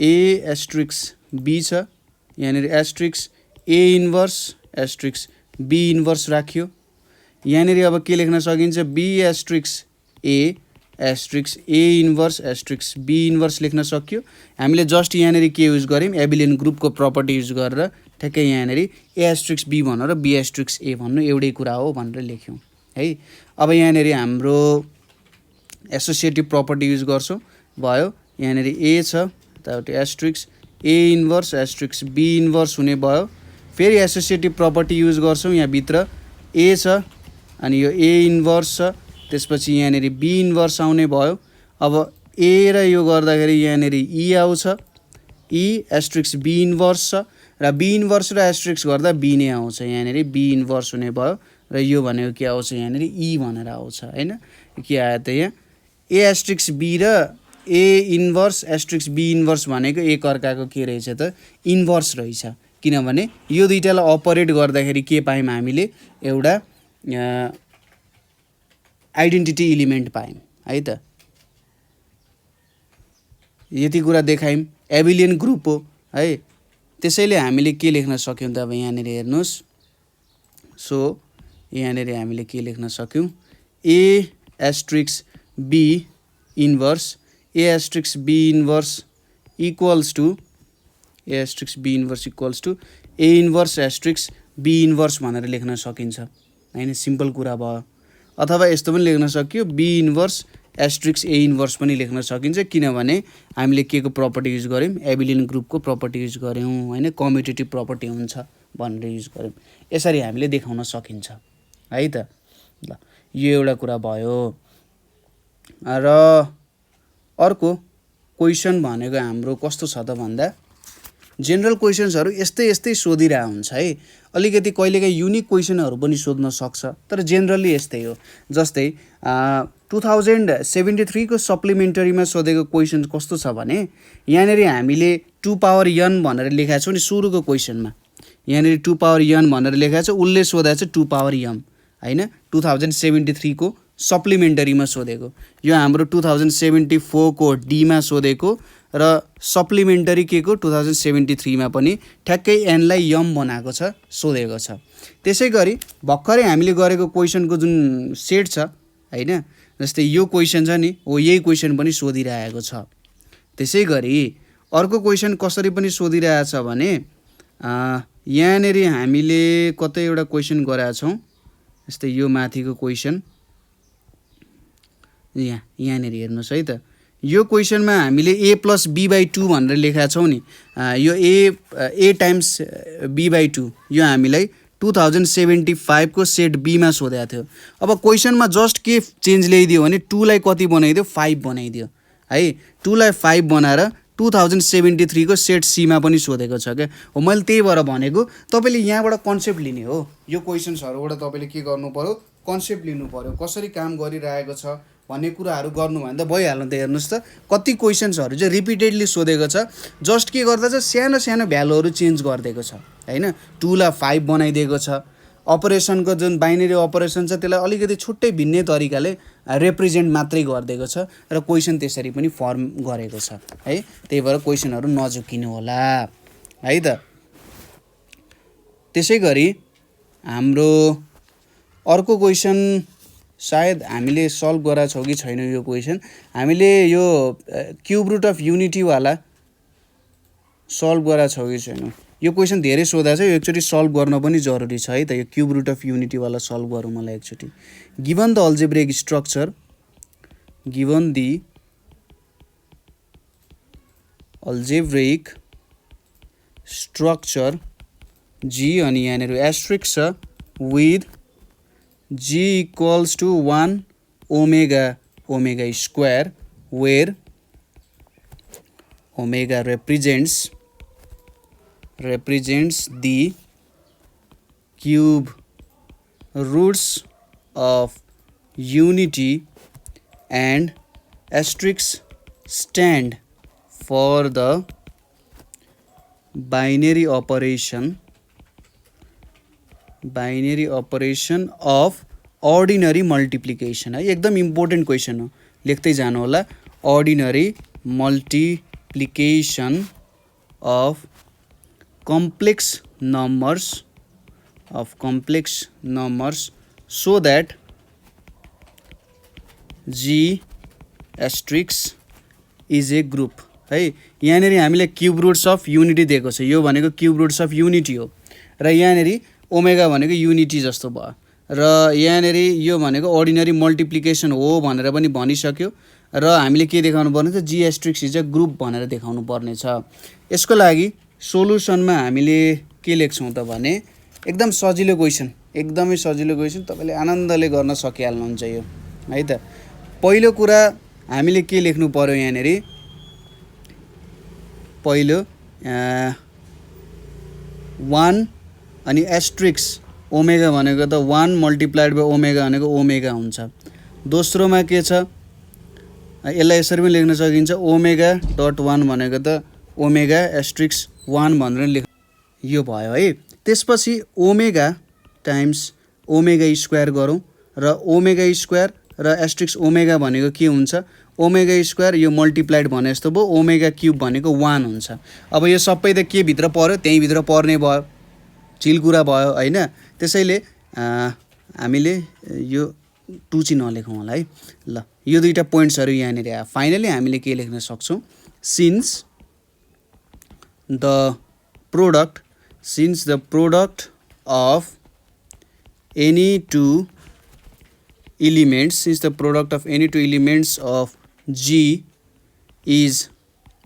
ए एस्ट्रिक्स बी छ, यहाँनिर asterisk A inverse asterisk be inverse राखियो. यहाँनिर अब के लेख्न सकिन्छ, b asterisk a asterisk A inverse asterisk be inverse लेख्न सक्यो. हामीले जस्ट यहाँनिर के युज गऱ्यौँ, एबिलियन ग्रुपको प्रपर्टी युज गरेर ठ्याक्कै यहाँनिर ए एस्ट्रिक्स बी भनेर बी एस्ट्रिक्स ए भन्नु एउटै कुरा हो भनेर लेख्यौँ है. अब यहाँनिर हाम्रो एसोसिएटिभ प्रपर्टी युज गर्छौँ. भयो यहाँनिर ए छ यतापट्टि asterisk A inverse asterisk be inverse हुने भयो. फेरि एसोसिएटिभ प्रपर्टी युज गर्छौँ. यहाँभित्र ए छ अनि यो ए इन्भर्स छ, त्यसपछि यहाँनिर बी इन्भर्स आउने भयो. अब ए र यो गर्दाखेरि यहाँनिर ई आउँछ, ई एस्ट्रिक्स बी इन्भर्स छ र बी इन्भर्स र एस्ट्रिक्स गर्दा बी नै आउँछ. यहाँनिर बी इन्भर्स हुने भयो र यो भनेको के आउँछ, यहाँनिर ई भनेर आउँछ होइन. के आयो त यहाँ ए एस्ट्रिक्स बी र ए इन्भर्स एस्ट्रिक्स बी इन्भर्स भनेको एक अर्काको के रहेछ त, इन्भर्स रहेछ. किनभने यो दुईटालाई अपरेट गर्दाखेरि के पायौँ हामीले, एउटा आइडेन्टिटी इलिमेन्ट पायौँ है त. यति कुरा देखायौँ. एबिलियन ग्रुप हो है. त्यसैले हामीले के लेख्न सक्यौँ त, अब यहाँनिर हेर्नुहोस्. सो यहाँनिर हामीले के लेख्न सक्यौँ, a asterisk be inverse a asterisk be inverse equals to a asterisk be inverse equals to A inverse asterisk be inverse भनेर लेख्न सकिन्छ होइन. सिम्पल कुरा भयो. अथवा यस्तो पनि लेख्न सकियो, बी इन्भर्स एस्ट्रिक्स ए इन्भर्स पनि लेख्न सकिन्छ. किनभने हामीले के को प्रपर्टी युज गऱ्यौँ, एबिलियन ग्रुपको प्रपर्टी युज गऱ्यौँ होइन. कम्युटेटिभ प्रपर्टी हुन्छ भनेर युज गऱ्यौँ. यसरी हामीले देखाउन सकिन्छ है त. ल यो एउटा कुरा भयो. र अर्को क्वेसन भनेको हाम्रो कस्तो छ त भन्दा, जेनरल क्वेसन्सहरू यस्तै यस्तै सोधिरहेको हुन्छ है. अलिकति कहिलेकाहीँ युनिक क्वेसनहरू पनि सोध्न सक्छ, तर जेनरली यस्तै हो. जस्तै 2073 को सप्लिमेन्टरीमा सोधेको क्वेसन कस्तो छ भने, यहाँनिर हामीले 2 पावर n भनेर लेखेको छौँ नि सुरुको क्वेसनमा. यहाँनिर 2 पावर n भनेर लेखेको छ, उसले सोधेको छ 2 पावर m होइन. 2073 को सप्लिमेन्टरीमा सोधेको. यो हाम्रो 2074 को डीमा सोधेको र सप्लिमेन्टरी के को 2073 मा पनि ठ्याक्कै एनलाई यम बनाएको छ, सोधेको छ. त्यसै गरी भर्खरै हामीले गरेको क्वेसनको जुन सेट छ होइन, जस्तै यो क्वेसन छ नि, हो यही क्वेसन पनि सोधिरहेको छ. त्यसै गरी अर्को क्वेसन कसरी पनि सोधिरहेछ भने, यहाँनिर हामीले कतै एउटा क्वेसन गरेका छौँ. जस्तै यो माथिको क्वेसन यहाँनिर हेर्नुहोस् है त. यो क्वेसनमा हामीले a प्लस b बाई 2 भनेर लेखेका छौँ नि. यो a टाइम्स b बाई 2 यो हामीलाई 2075 को सेट बीमा सोधेको थियो. अब क्वेसनमा जस्ट के चेन्ज ल्याइदियो भने 2 लाई कति बनाइदियो, 5 बनाइदियो है. 2 लाई 5 बनाएर 2073 को सेट सीमा पनि सोधेको छ क्या. हो मैले त्यही भएर भनेको तपाईँले यहाँबाट कन्सेप्ट लिने हो. यो क्वेसन्सहरूबाट तपाईँले के गर्नु पऱ्यो, कन्सेप्ट लिनु पऱ्यो. कसरी काम गरिरहेको छ भन्ने कुराहरू गर्नु भने त भइहाल्नु त. हेर्नुहोस् त कति क्वेसन्सहरू चाहिँ रिपिटेडली सोधेको छ. जस्ट के गर्दा चाहिँ सानो सानो भ्यालुहरू चेन्ज गरिदिएको छ होइन. 2 लाई 5 बनाइदिएको छ. अपरेसनको जुन बाइनरी अपरेसन छ त्यसलाई अलिकति छुट्टै भिन्नै तरिकाले रिप्रेजेन्ट मात्रै गरिदिएको छ र क्वेसन त्यसरी पनि फर्म गरेको छ है. त्यही भएर क्वेसनहरू नझुकिनु होला है त. त्यसै गरी हाम्रो अर्को क्वेसन सायद हामीले सल्भ गरेका छौँ कि छैन. यो क्वेसन हामीले यो क्युब रुट अफ युनिटीवाला सल्भ गरा छौ कि छैन यो क्वेसन धेरै सोधा छ यो एकचोटि सल्भ गर्न पनि जरुरी छ है त यो क्यूब रुट अफ युनिटी वाला सल्भ गरौँ मलाई एकचोटि given the algebraic structure given the algebraic structure G अनि यहाँनिर एस्ट्रिक छ with g equals to 1 omega square where omega represents the cube roots of unity and asterisks stand for the binary operation of ordinary multiplication है एकदम इम्पोर्टेन्ट क्वेसन हो लेख्दै जानु होला ordinary multiplication of complex numbers so that g asterisk is a group है यहाँनिर हामीले क्यूब रुट्स अफ युनिटी दिएको छ यो भनेको क्यूब रुट्स अफ युनिटी हो र यहाँनिर ओमेगा भनेको युनिटी जस्तो भयो र यहाँनिर यो भनेको अर्डिनरी मल्टिप्लिकेसन हो भनेर पनि भनिसक्यो र हामीले के देखाउनु पर्ने छ जी एस्ट्रिक्स इज अ ग्रुप भनेर देखाउनु पर्ने छ यसको लागि सोलुसनमा हामीले के लेख्छौँ त भने एकदम सजिलो क्वेसन एकदमै सजिलो क्वेसन तपाईले आनन्दले गर्न सकिहाल्नुहुन्छ यो है त पहिलो कुरा हामीले के लेख्नु पर्यो यहाँनिर पहिलो 1 अनि एस्ट्रिक्स ओमेगा भनेको त 1 मल्टिप्लाइड बाइ ओमेगा भनेको ओमेगा हुन्छ दोस्रोमा के छ यसलाई यसरी पनि लेख्न सकिन्छ ओमेगा डट 1 भनेको त ओमेगा एस्ट्रिक्स 1 भनेर लेख यो भयो है त्यसपछि ओमेगा टाइम्स ओमेगा स्क्वायर गरौँ र ओमेगा स्क्वायर र एस्ट्रिक्स ओमेगा भनेको के हुन्छ ओमेगा स्क्वायर यो मल्टिप्लाइड भने जस्तो भयो ओमेगा क्यूब भनेको 1 हुन्छ अब यो सबै त के भित्र पर्यो त्यही भित्र पर्ने भयो चिल कुरा भयो हैन त्यसैले हामीले यो 2 चाहिँ नलेखौँ होला है ल यो दुईटा पोइन्ट्सहरु यहाँनिर आयो फाइनली हामीले के लेख्न सक्छौं since the product of any two elements of G is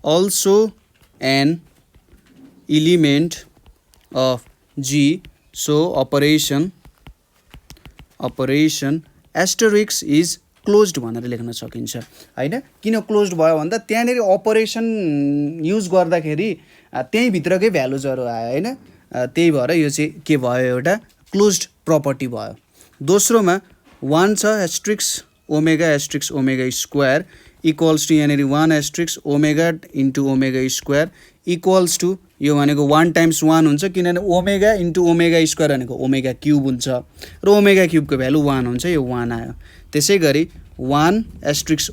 also an element of G so operation asterisk is closed भनेर लेख्न सकिन्छ हैन किन क्लोज्ड भयो भन्दा त्यहाँनेरि अपरेसन युज गर्दाखेरि त्यही भित्रकै भ्यालुजहरु आयो हैन त्यही भएर यो चाहिँ के भयो एउटा क्लोज्ड प्रपर्टी भयो दोस्रोमा 1 छ asterisk omega square equals to यहाँनेरि 1 asterisk omega into omega square equals to यो भनेको 1 टाइम्स 1 हुन्छ किनभने ओमेगा इन्टु ओमेगा स्क्वायर भनेको ओमेगा क्यूब हुन्छ र ओमेगा क्यूबको भ्यालु 1 हुन्छ यो 1 आयो त्यसैगरी 1 एस्ट्रिक्स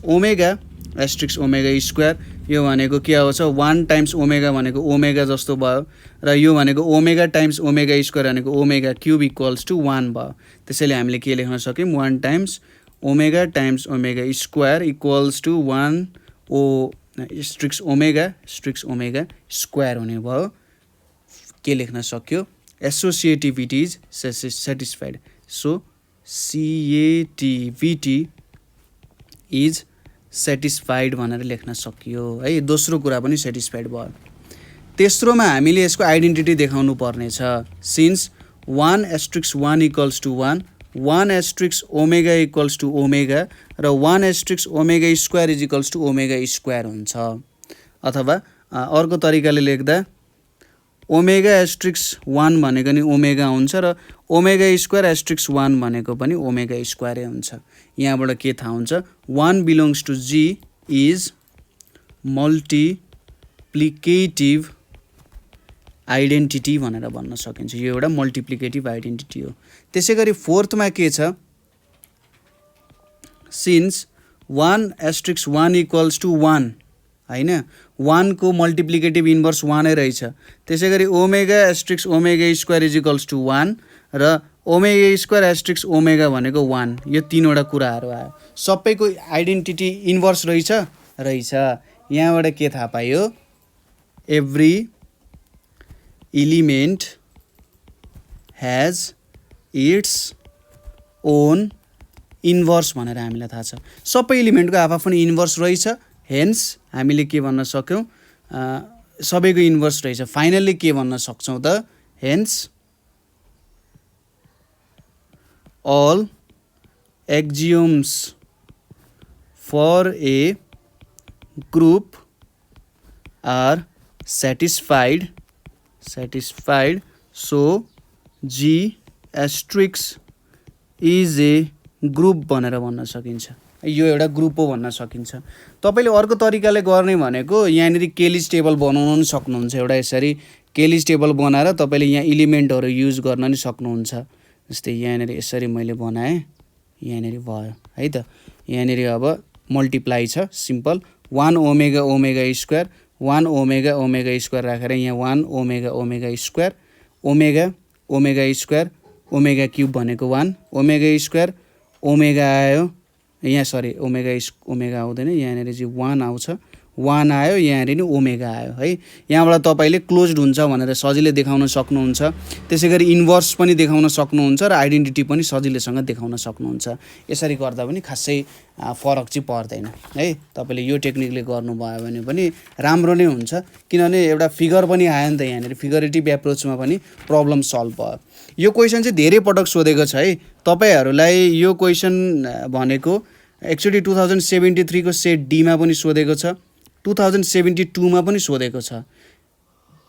ओमेगा स्क्वायर यो भनेको के आउँछ 1 टाइम्स ओमेगा भनेको ओमेगा जस्तो भयो र यो भनेको ओमेगा टाइम्स ओमेगा स्क्वायर भनेको ओमेगा क्यूब इक्वल्स टु 1 भयो त्यसैले हामीले के लेख्न सक्यौं 1 times omega square equals to 1 asterisk omega square हुने भयो के लेख्न सक्यो associativity is satisfied so CATVT is satisfied भनेर लेख्न सकियो है दोस्रो कुरा पनि सेटिस्फाइड भयो तेस्रोमा हामीले यसको आइडेन्टिटी देखाउनु पर्ने छ since 1 asterisk 1 equals to 1 asterisk omega equals to omega र 1 asterisk omega square is equals to omega square हुन्छ अथवा अर्को तरिकाले लेख्दा ओमेगा एस्ट्रिक्स 1 भनेको नि ओमेगा हुन्छ र ओमेगा स्क्वायर एस्ट्रिक्स 1 भनेको पनि ओमेगा स्क्वायरै हुन्छ यहाँबाट के थाहा हुन्छ 1 belongs to G is multiplicative identity भनेर भन्न सकिन्छ यो एउटा मल्टिप्लिकेटिभ आइडेन्टिटी हो त्यसैगरी फोर्थमा के छ सिन्स 1 एस्ट्रिक्स 1 इक्वल्स टु 1 हैन 1 को मल्टिप्लिकेटिभ इन्भर्स 1 नै रहेछ त्यसैगरी omega asterisk omega square is equals to 1 र ओमेगा स्क्वायर एस्ट्रिक्स ओमेगा भनेको 1 यो तीनवटा कुराहरु आयो सबैको आइडेन्टिटी इन्भर्स रहेछ यहाँबाट के थाहा पायो every element has its own inverse भनेर हामीलाई थाहा छ सबै एलिमेन्टको आफआफ्नो इन्भर्स रहेछ हेन्स हामीले के भन्न सक्यौं सबैको इन्भर्स रहेछ फाइनली के भन्न सक्छौं त hence all axioms for a group are satisfied so G asterisk is a group भनेर भन्न सकिन्छ यो एउटा ग्रुप हो भन्न सकिन्छ तपाईले अर्को तरिकाले गर्ने भनेको यहाँनेरि केलिज टेबल बनाउन पनि सक्नुहुन्छ एउटा यसरी केलिज टेबल बनाएर तपाईले यहाँ एलिमेन्टहरु युज गर्न पनि सक्नुहुन्छ जस्तै यहाँनेरि यसरी मैले बनाए यहाँनेरि भयो है त यहाँनेरि अब मल्टिप्लाई छ simple 1 omega omega square 1 omega omega square राखेर यहाँ 1 omega omega square omega omega square omega cube भनेको 1 ओमेगा स्क्वायर ओमेगा आयो यहाँ सरी ओमेगा आउँदैन यहाँनेरि चाहिँ 1 आउँछ 1 आयो यहाँनेरि नि ओमेगा आयो है यहाँबाट तपाईले क्लोज्ड हुन्छ भनेर सजिलै देखाउन सक्नुहुन्छ त्यसैगरी इन्भर्स पनि देखाउन सक्नुहुन्छ र आइडेन्टिटी पनि सजिलैसँग देखाउन सक्नुहुन्छ यसरी गर्दा पनि खासै फरक चाहिँ पर्दैन है तपाईले यो टेक्निकले गर्नुभयो भने पनि राम्रो नै हुन्छ किनभने एउटा फिगर पनि आयो नि त यहाँनेरि फिगरेटिभ एप्रोचमा पनि प्रब्लम सल्भ भयो यो क्वेशन चाहिँ धेरै पटक सोधेको छ है तपाईहरुलाई यो क्वेशन भनेको एक्चुअली 2073 को सेट डी मा पनि सोधेको छ 2072 मा पनि सोधेको छ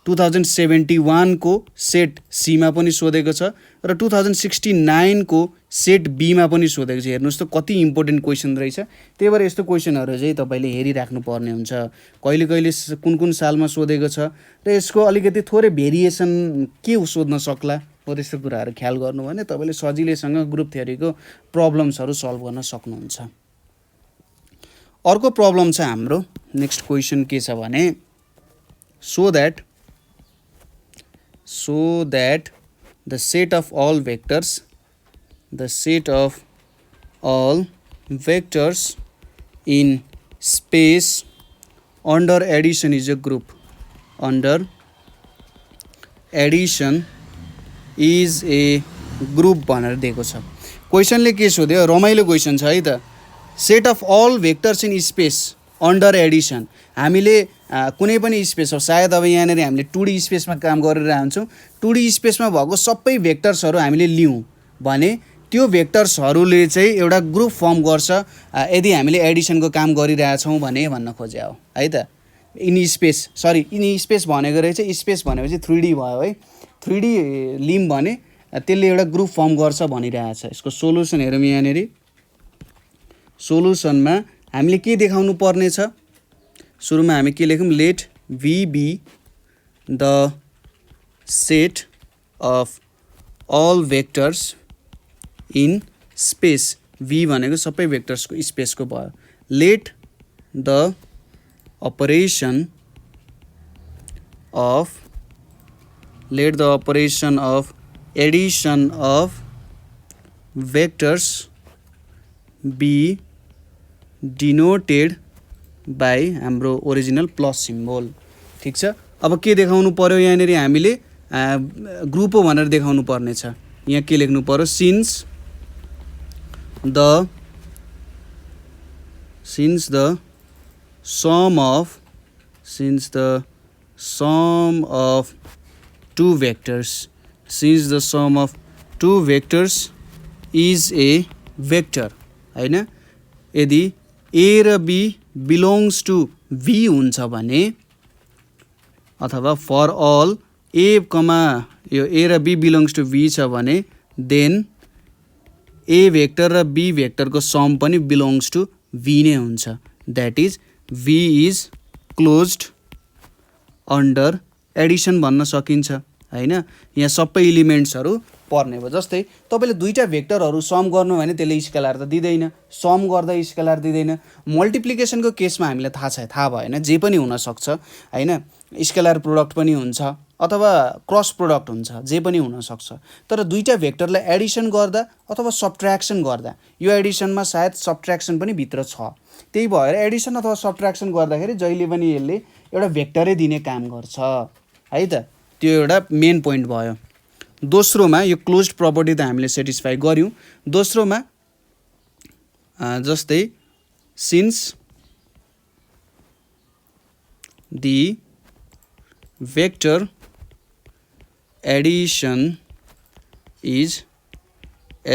2071 को सेट सी मा पनि सोधेको छ र 2069 को सेट बी मा पनि सोधेको छ हेर्नुस् त कति इम्पोर्टेन्ट क्वेशन रहेछ त्यही भएर यस्तो क्वेशनहरु चाहिँ तपाईले हेरिराख्नु पर्ने हुन्छ कहिले कहिले कुन कुन सालमा सोधेको छ र यसको अलिकति थोरै भेरिएसन के सोध्न सक्ला हो त्यस्तो कुराहरु ख्याल गर्नु भने तपाईले सजिलैसँग ग्रुप थ्योरीको प्रब्लम्सहरु सल्भ गर्न सक्नुहुन्छ अर्को प्रब्लम छ हाम्रो नेक्स्ट क्वेशन के छ भने so that the set of all vectors in space under addition is a group under addition is a group भनेर दिएको छ क्वेशनले के सोध्यो रमाइलो क्वेशन छ है त set of all vectors in space under addition हामीले कुनै पनि स्पेस हो सायद अब यहाँनेरि हामीले 2D स्पेसमा काम गरिरहन्छौं 2D स्पेसमा भएको सबै भेक्टर्सहरु हामीले लियौं भने त्यो भेक्टर्सहरुले चाहिँ एउटा ग्रुप फर्म गर्छ यदि हामीले एडिसनको काम गरिरहेछौं भने भन्न खोजे हो है त इन स्पेस भनेको रहेछ स्पेस भनेपछि 3D भयो है 3D लिम भने त्यसले एउटा ग्रुप फर्म गर्छ भनिरहेछ यसको सोलुसन हेरौँ यहाँनेरि सोलुसनमा हामीले के देखाउनु पर्ने छ सुरुमा हामी के लेखौं late v be the set of all vectors in space v भनेको सबै भेक्टर्सको स्पेसको भयो let the operation of addition of vectors be denoted by हाम्रो ओरिजिनल प्लस सिम्बल ठीक छ अब के देखाउनु पर्यो यहाँनेरि हामीले ग्रुप हो भनेर देखाउनु पर्ने छ यहाँ के लेख्नु पर्यो since the sum of two vectors is a vector हैन यदि a र b belongs to v हुन्छ भने अथवा for all a, यो a र b belongs to v छ भने then a vector र b vector को sum पनि belongs to v नै हुन्छ that is v is closed under addition भन्न सकिन्छ हैन यहाँ सबै एलिमेन्ट्सहरु पर्ने भयो जस्तै तपाईले दुईटा भेक्टरहरु सम गर्नु भने त्यसले स्केलर त दिदैन सम गर्दा स्केलर दिदैन मल्टिप्लिकेसनको केसमा हामीलाई थाहा भएन जे पनि हुन सक्छ हैन स्केलर प्रोडक्ट पनि हुन्छ अथवा क्रस प्रोडक्ट हुन्छ जे पनि हुन सक्छ तर दुईटा भेक्टरलाई एडिसन गर्दा अथवा सबट्र्याक्सन गर्दा यो एडिसनमा सायद सबट्र्याक्सन पनि भित्र छ त्यही भएर एडिसन अथवा सबट्र्याक्सन गर्दाखेरि जहिले पनि यसले एउटा भेक्टरै दिने काम गर्छ है त त्यो एउटा मेन पोइन्ट भयो। दोस्रोमा यो क्लोज्ड प्रपर्टी त हामीले सेटिस्फाई गर्यौँ। दोस्रोमा जस्तै since the vector addition is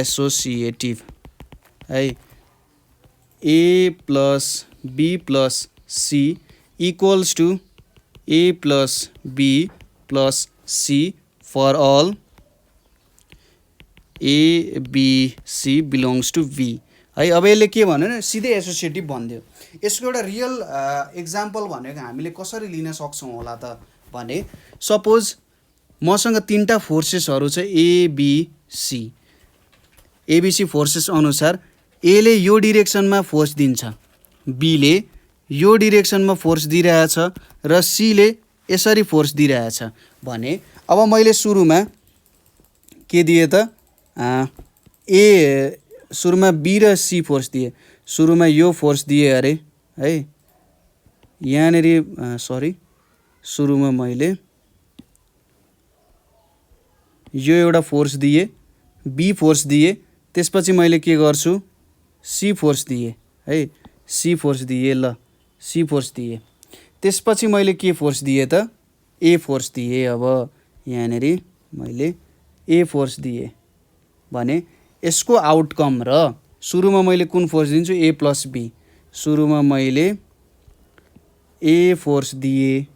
associative है, a plus b plus c equals to a plus b plus c for all a b c belongs to v है। अब यसले के भन्यो भने सिधै एसोसिएटिभ भनिदियो। यसको एउटा रियल एक्जाम्पल भनेको हामीले कसरी लिन सक्छौँ होला त भने सपोज मसँग 3टा फोर्सेसहरू छ एबिसी। एबिसी फोर्सेस अनुसार एले यो डिरेक्सनमा फोर्स दिन्छ, बीले यो डिरेक्सनमा फोर्स दिइरहेछ र सीले यसरी फोर्स दिइरहेछ भने अब मैले सुरुमा के दिए त सुरुमा बी र सी फोर्स दिए। सुरुमा यो फोर्स दिए अरे है, यहाँनिर सरी सुरुमा मैले यो एउटा फोर्स दिए, बी फोर्स दिए, त्यसपछि मैले के गर्छु सी फोर्स दिए है, सी फोर्स दिए, ल सी फोर्स दिए, त्यसपछि मैले के फोर्स दिए त ए फोर्स दिए। अब यहाँनिर मैले ए फोर्स दिए भने यसको आउटकम र सुरुमा मैले कुन फोर्स दिन्छु ए प्लस बी, सुरुमा मैले ए फोर्स दिए,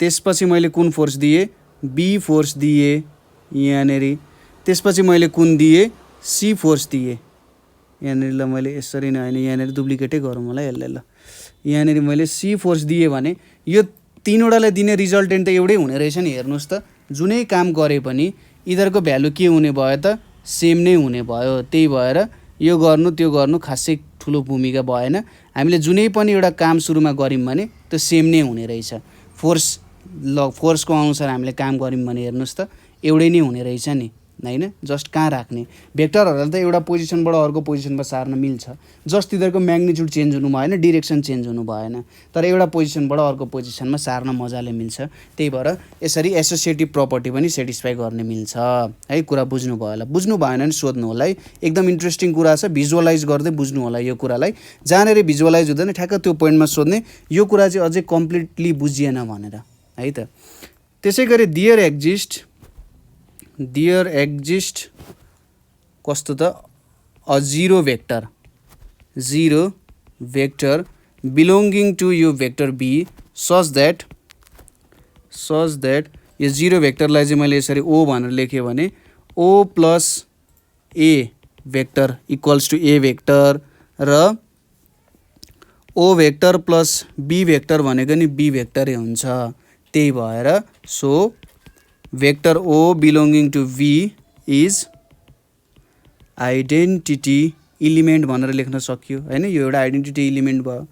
त्यसपछि मैले कुन फोर्स दिए बी फोर्स दिए यहाँनिर, त्यसपछि मैले कुन दिए सी फोर्स दिए यहाँनिर। ल मैले यसरी नै होइन, यहाँनिर डुप्लिकेटै गरौँ होला यसलाई। ल यहाँनिर मैले सी फोर्स दिएँ भने यो तीनवटालाई दिने रिजल्टेन्ट त एउटै हुने रहेछ नि। हेर्नुहोस् त जुनै काम गरे पनि यिनीहरूको भ्यालु के हुने भयो त सेम नै हुने भयो। त्यही भएर यो गर्नु त्यो गर्नु खासै ठुलो भूमिका भएन। हामीले जुनै पनि एउटा काम सुरुमा गऱ्यौँ भने त्यो सेम नै हुने रहेछ। फोर्सको अनुसार हामीले काम गऱ्यौँ भने हेर्नुहोस् त एउटै नै हुने रहेछ नि होइन। जस्ट कहाँ राख्ने भेक्टरहरूलाई त एउटा पोजिसनबाट अर्को पोजिसनमा सार्न मिल्छ, जस्ट तिनीहरूको म्याग्निट्युड चेन्ज हुनु भएन, डिरेक्सन चेन्ज हुनु भएन, तर एउटा पोजिसनबाट अर्को पोजिसनमा सार्न मजाले मिल्छ। त्यही भएर यसरी एसोसिएटिभ प्रपर्टी पनि सेटिस्फाई गर्ने मिल्छ है। कुरा बुझ्नुभयो होला, बुझ्नु भएन भने सोध्नु होला है। एकदम इन्ट्रेस्टिङ कुरा छ, भिजुअलाइज गर्दै बुझ्नु होला यो कुरालाई। जहाँनिर भिजुअलाइज हुँदैन ठ्याक्क त्यो पोइन्टमा सोध्ने, यो कुरा चाहिँ अझै कम्प्लिटली बुझिएन भनेर है त। त्यसै गरी देयर एक्जिस्ट कस्तो त a zero vector belonging to यो भेक्टर बी सच द्याट यो जिरो भेक्टरलाई चाहिँ मैले यसरी ओ भनेर लेखेँ भने O plus A vector equals to A vector र O vector plus B vector भनेको नि बी भेक्टरै हुन्छ। त्यही भएर so vector O belonging to V is identity element भनेर लेख्न सकियो होइन। यो एउटा आइडेन्टिटी इलिमेन्ट भयो।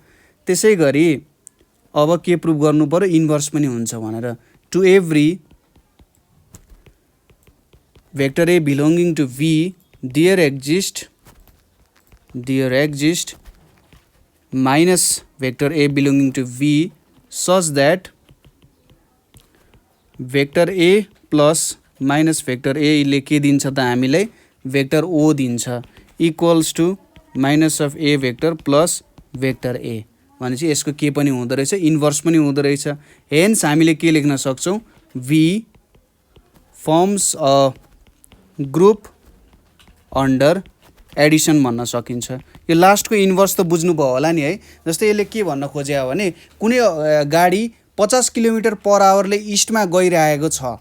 त्यसै गरी अब के प्रुभ गर्नु पर्यो, इन्भर्स पनि हुन्छ भनेर। To every vector a belonging to V there exist minus vector a belonging to V such that vector a plus minus vector एले के दिन्छ त हामीलाई भेक्टर ओ दिन्छ equals to minus of a vector plus vector a भनेपछि यसको के पनि हुँदो रहेछ, इन्भर्स पनि हुँदो रहेछ। हेन्स हामीले के लेख्न सक्छौँ, V forms a group under addition भन्न सकिन्छ। यो लास्टको इन्भर्स त बुझ्नुभयो होला नि है। जस्तै यसले के भन्न खोज्यो भने कुनै गाडी 50 किलोमिटर पर आवरले इस्टमा गइरहेको छ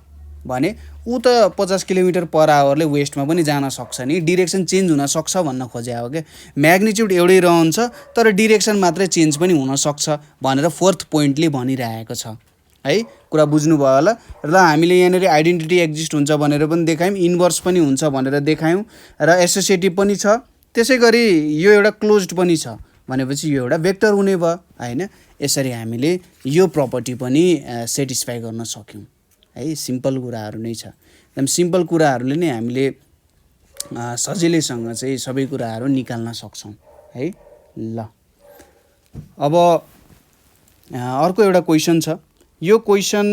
भने ऊ त 50 किलोमिटर पर आवरले वेस्टमा पनि जान सक्छ नि, डिरेक्सन चेन्ज हुन सक्छ भन्न खोजे हो क्या। म्याग्निट्युड एउटै रहन्छ तर डिरेक्सन मात्रै चेन्ज पनि हुन सक्छ भनेर फोर्थ पोइन्टले भनिरहेको छ है। कुरा बुझ्नुभयो होला। र हामीले यहाँनिर आइडेन्टिटी एक्जिस्ट हुन्छ भनेर पनि देखायौँ, इन्भर्स पनि हुन्छ भनेर देखायौँ र एसोसिएटिभ पनि छ। त्यसै गरी यो एउटा क्लोज्ड पनि छ भनेपछि यो एउटा भेक्टर हुने भयो होइन। यसरी हामीले यो प्रपर्टी पनि सेटिस्फाई गर्न सक्यौँ है। सिम्पल कुराहरू नै छ, एकदम सिम्पल कुराहरूले नै हामीले सजिलैसँग चाहिँ सबै कुराहरू निकाल्न सक्छौँ है। ल अब अर्को एउटा क्वेसन छ। यो क्वेसन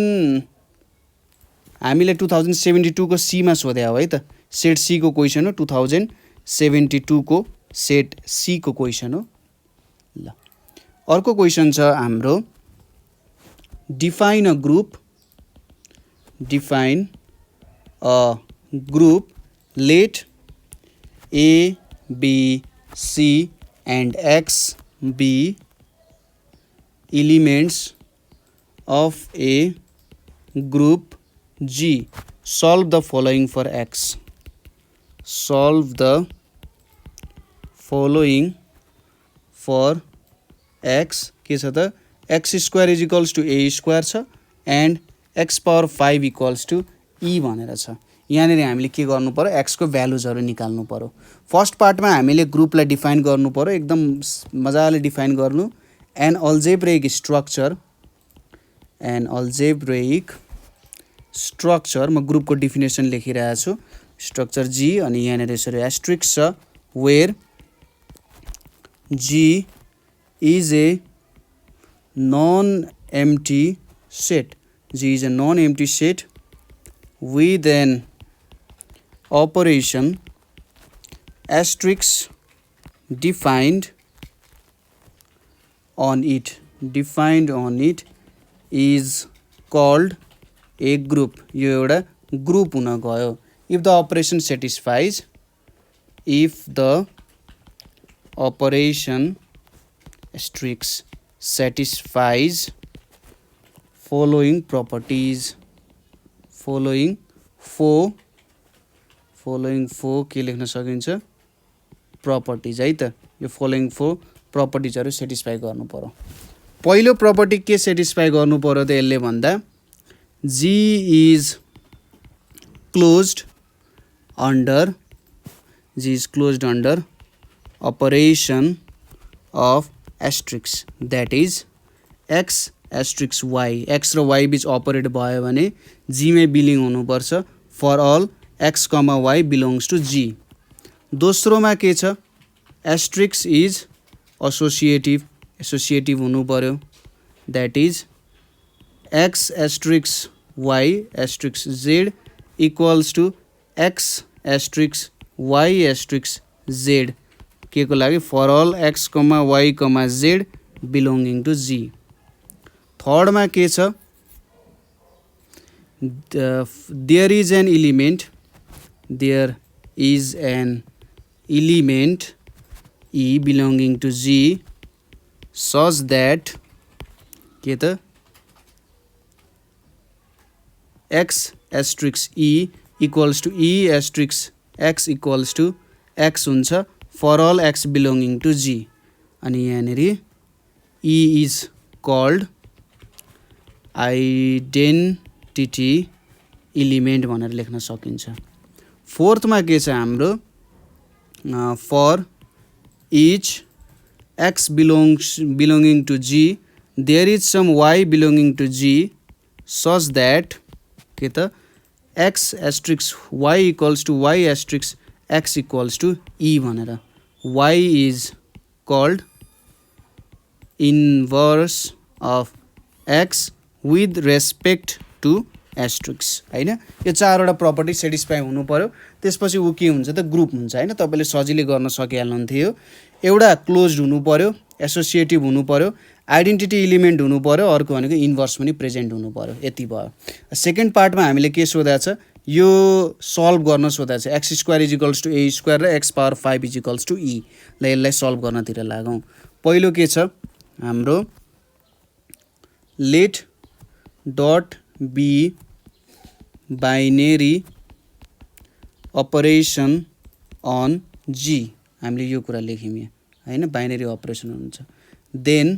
हामीले 2072 को सी मा सोध्या हो है त सेट सी को क्वेशन हो 2072 को सेट सी को क्वेशन हो ल अर्को क्वेशन छ हाम्रो define a group let a b c and x be elements of a group G. Solve the following for x. Solve the following for x. के छ त x square is equals to a square छ and x power 5 equals to e भनेर छ। यहाँनिर हामीले के गर्नु पर्यो x को भ्यालुजहरु निकाल्नु पर्यो। फर्स्ट पार्टमा हामीले ग्रुपलाई डिफाइन गर्नु पर्यो एकदम मजाले डिफाइन गर्नु an algebraic structure म ग्रुपको डेफिनेसन लेखिरहेको छु स्ट्रक्चर G अनि यहाँनिर यसरी एस्ट्रिक्स छ where G is a non-empty set. G is a non-empty set with an operation asterisk defined on it is called a group. यो एउटा ग्रुप हुन गयो if the operation satisfies following properties following four के लेख्न सकिन्छ properties है त यो following four properties हरु satisfy गर्नु पर्यो। पहिलो property के satisfy गर्नु पर्यो त यसले भन्दा G is closed under operation of asterisk that is x asterisk y x र y बीच अपरेट भयो भने G मै बिलिङ हुनुपर्छ for all x, y belongs to G। दोस्रोमा के छ asterisk is associative हुनु पर्यो that is x asterisk y asterisk z equals to x asterisk y asterisk z के को लागि for all x, y, z belonging to G। Third मा के छ there is an element E belonging to G such that के त x asterisk E equals to E asterisk x equals to x हुन्छ for all x belonging to G अनि यहाँनिर E is called identity element भनेर लेख्न सकिन्छ। फोर्थमा के छ हाम्रो for each x belonging to G there is some y belonging to G such that के त x asterisk y equals to y asterisk x equals to E भनेर y is called inverse of x with respect to asterisk हैन। यो चारवटा प्रपर्टी सेटिस्फाई हुनु पर्यो त्यसपछि उ के हुन्छ त ग्रुप हुन्छ हैन। तपाईले सजिलै गर्न सकिहाल्नुहुन्थ्यो। एउटा क्लोज्ड हुनु पर्यो एसोसिएटिभ हुनु पर्यो आइडेन्टिटी एलिमेन्ट हुनु पर्यो अर्को भनेको इन्भर्स पनि प्रेजेन्ट हुनु पर्यो यति भयो। सेकेन्ड पार्टमा हामीले के सोधा छ यो सल्भ गर्न सोधा छ x square is equals to a square र x power 5 is equals to e ल यसलाई सल्भ गर्नतिर लागौं। पहिलो के छ हाम्रो let dot be binary operation on G हामीले यो कुरा लेख्यौं यहाँ हैन बाइनेरी अपरेसन हुन्छ देन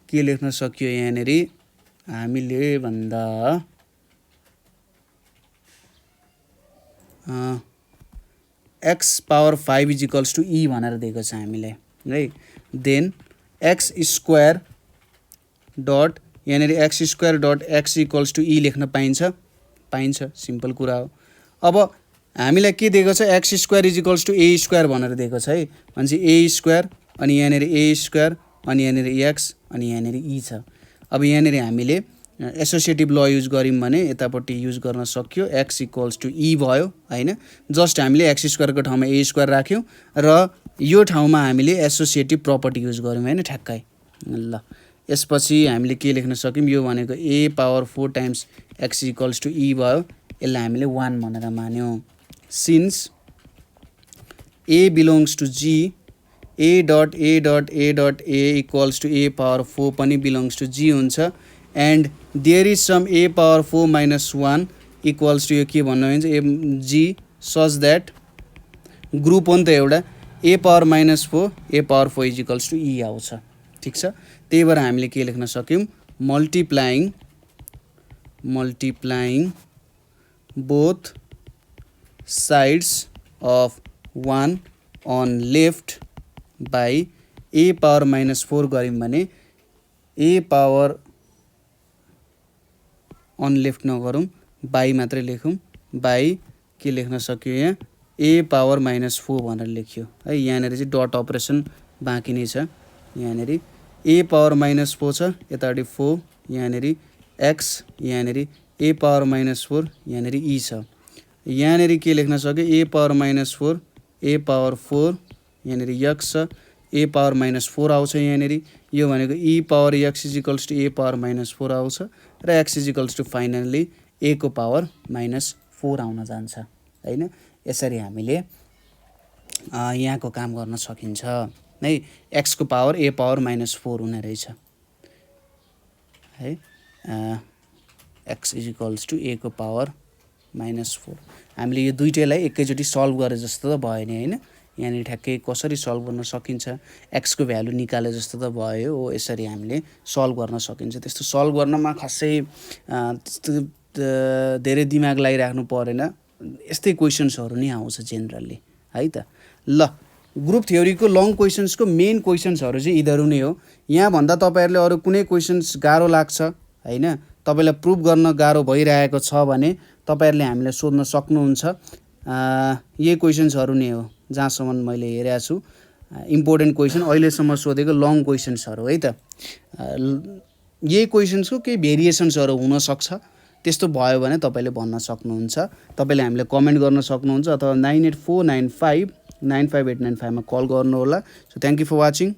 के लेख्न सक्यो यहाँनेर हामीले भन्दा x power 5 is equals to e भनेर दिएको छ हामीलाई है। देन x स्क्वायर डट यहाँनेर x square dot x equals to e लेख्न पाइन्छ सिम्पल कुरा हो। अब हामीलाई के दिएको छ x square is equals to a square भनेर दिएको छ है भनेपछि a स्क्वायर अनि यहाँनेर a स्क्वायर अनि यहाँनेर x अनि यहाँनेर e छ। अब यहाँनेर हामीले एसोसिएटिभ ल युज गऱ्यौँ भने यतापट्टि युज गर्न सक्यो एक्स इक्वल्स टु ई भयो होइन जस्ट हामीले एक्स स्क्वायरको ठाउँमा ए स्क्वायर राख्यौँ र यो ठाउँमा हामीले एसोसिएटिभ प्रपर्टी युज गऱ्यौँ होइन ठ्याक्कै ल यसपछि हामीले के लेख्न सक्यौँ यो भनेको a power 4 times x equals to e भयो यसलाई हामीले 1 भनेर मान्यौँ since a belongs to G a dot a dot a dot a equals to a power 4 पनि बिलोङ्स टु जी हुन्छ and there is some a power 4 minus 1 equals to यो के भन्नु हुन्छ a G such that group हो नि त एउटा a power minus 4 a power 4 is equals to ई आउँछ ठिक छ त्यही भएर हामीले के लेख्न सक्यौँ multiplying both sides of 1 on left by a power minus 4 गऱ्यौँ भने ए पावर अन लेफ्ट नगरौँ बाई मात्रै लेखौँ बाई के लेख्न सक्यो यहाँ ए पावर माइनस 4 भनेर लेख्यो है यहाँनिर चाहिँ डट अपरेसन बाँकी नै छ यहाँनिर ए पावर माइनस 4 छ यतापट्टि 4 यहाँनिर एक्स यहाँनिर ए पावर माइनस 4 यहाँनिर ई छ यहाँनिर के लेख्न सक्यो ए पावर माइनस 4 ए पावर 4 यहाँनिर एक्स छ ए पावर माइनस 4 आउँछ यहाँनिर यो भनेको e power x is equals to a power minus 4 आउँछ र x is equals to finally a को पावर माइनस 4 आउन जान्छ होइन यसरी हामीले यहाँको काम गर्न सकिन्छ है एक्सको पावर ए पावर माइनस 4 हुने रहेछ है एक्स इज इक्वल्स टु ए को पावर माइनस 4 हामीले यो दुइटैलाई एकैचोटि सल्भ गरे जस्तो त भयो नि होइन यहाँनिर ठ्याक्कै कसरी सल्भ गर्न सकिन्छ एक्सको भ्यालु निकाले जस्तो त भयो हो यसरी हामीले सल्भ गर्न सकिन्छ त्यस्तो सल्भ गर्नमा खासै त्यस्तो धेरै दिमाग लगाइराख्नु परेन यस्तै क्वेसन्सहरू नै आउँछ जेनरली है त ल ग्रुप थ्योरीको लङ क्वेसन्सको मेन क्वेसन्सहरू चाहिँ यिनीहरू नै हो यहाँभन्दा तपाईँहरूले अरू कुनै क्वेसन्स गाह्रो लाग्छ होइन तपाईँलाई प्रुभ गर्न गाह्रो भइरहेको छ भने तपाईँहरूले हामीलाई सोध्न सक्नुहुन्छ यही क्वेसन्सहरू नै हो जहाँसम्म मैले हेरेको छु इम्पोर्टेन्ट क्वेसन अहिलेसम्म सोधेको लङ क्वेसन्सहरू है त यही क्वेसन्सको केही भेरिएसन्सहरू हुनसक्छ त्यस्तो भयो भने तपाईँले भन्न सक्नुहुन्छ तपाईँले हामीलाई कमेन्ट गर्न सक्नुहुन्छ अथवा 9849595895 मा कल गर्नुहोला so thank you for watching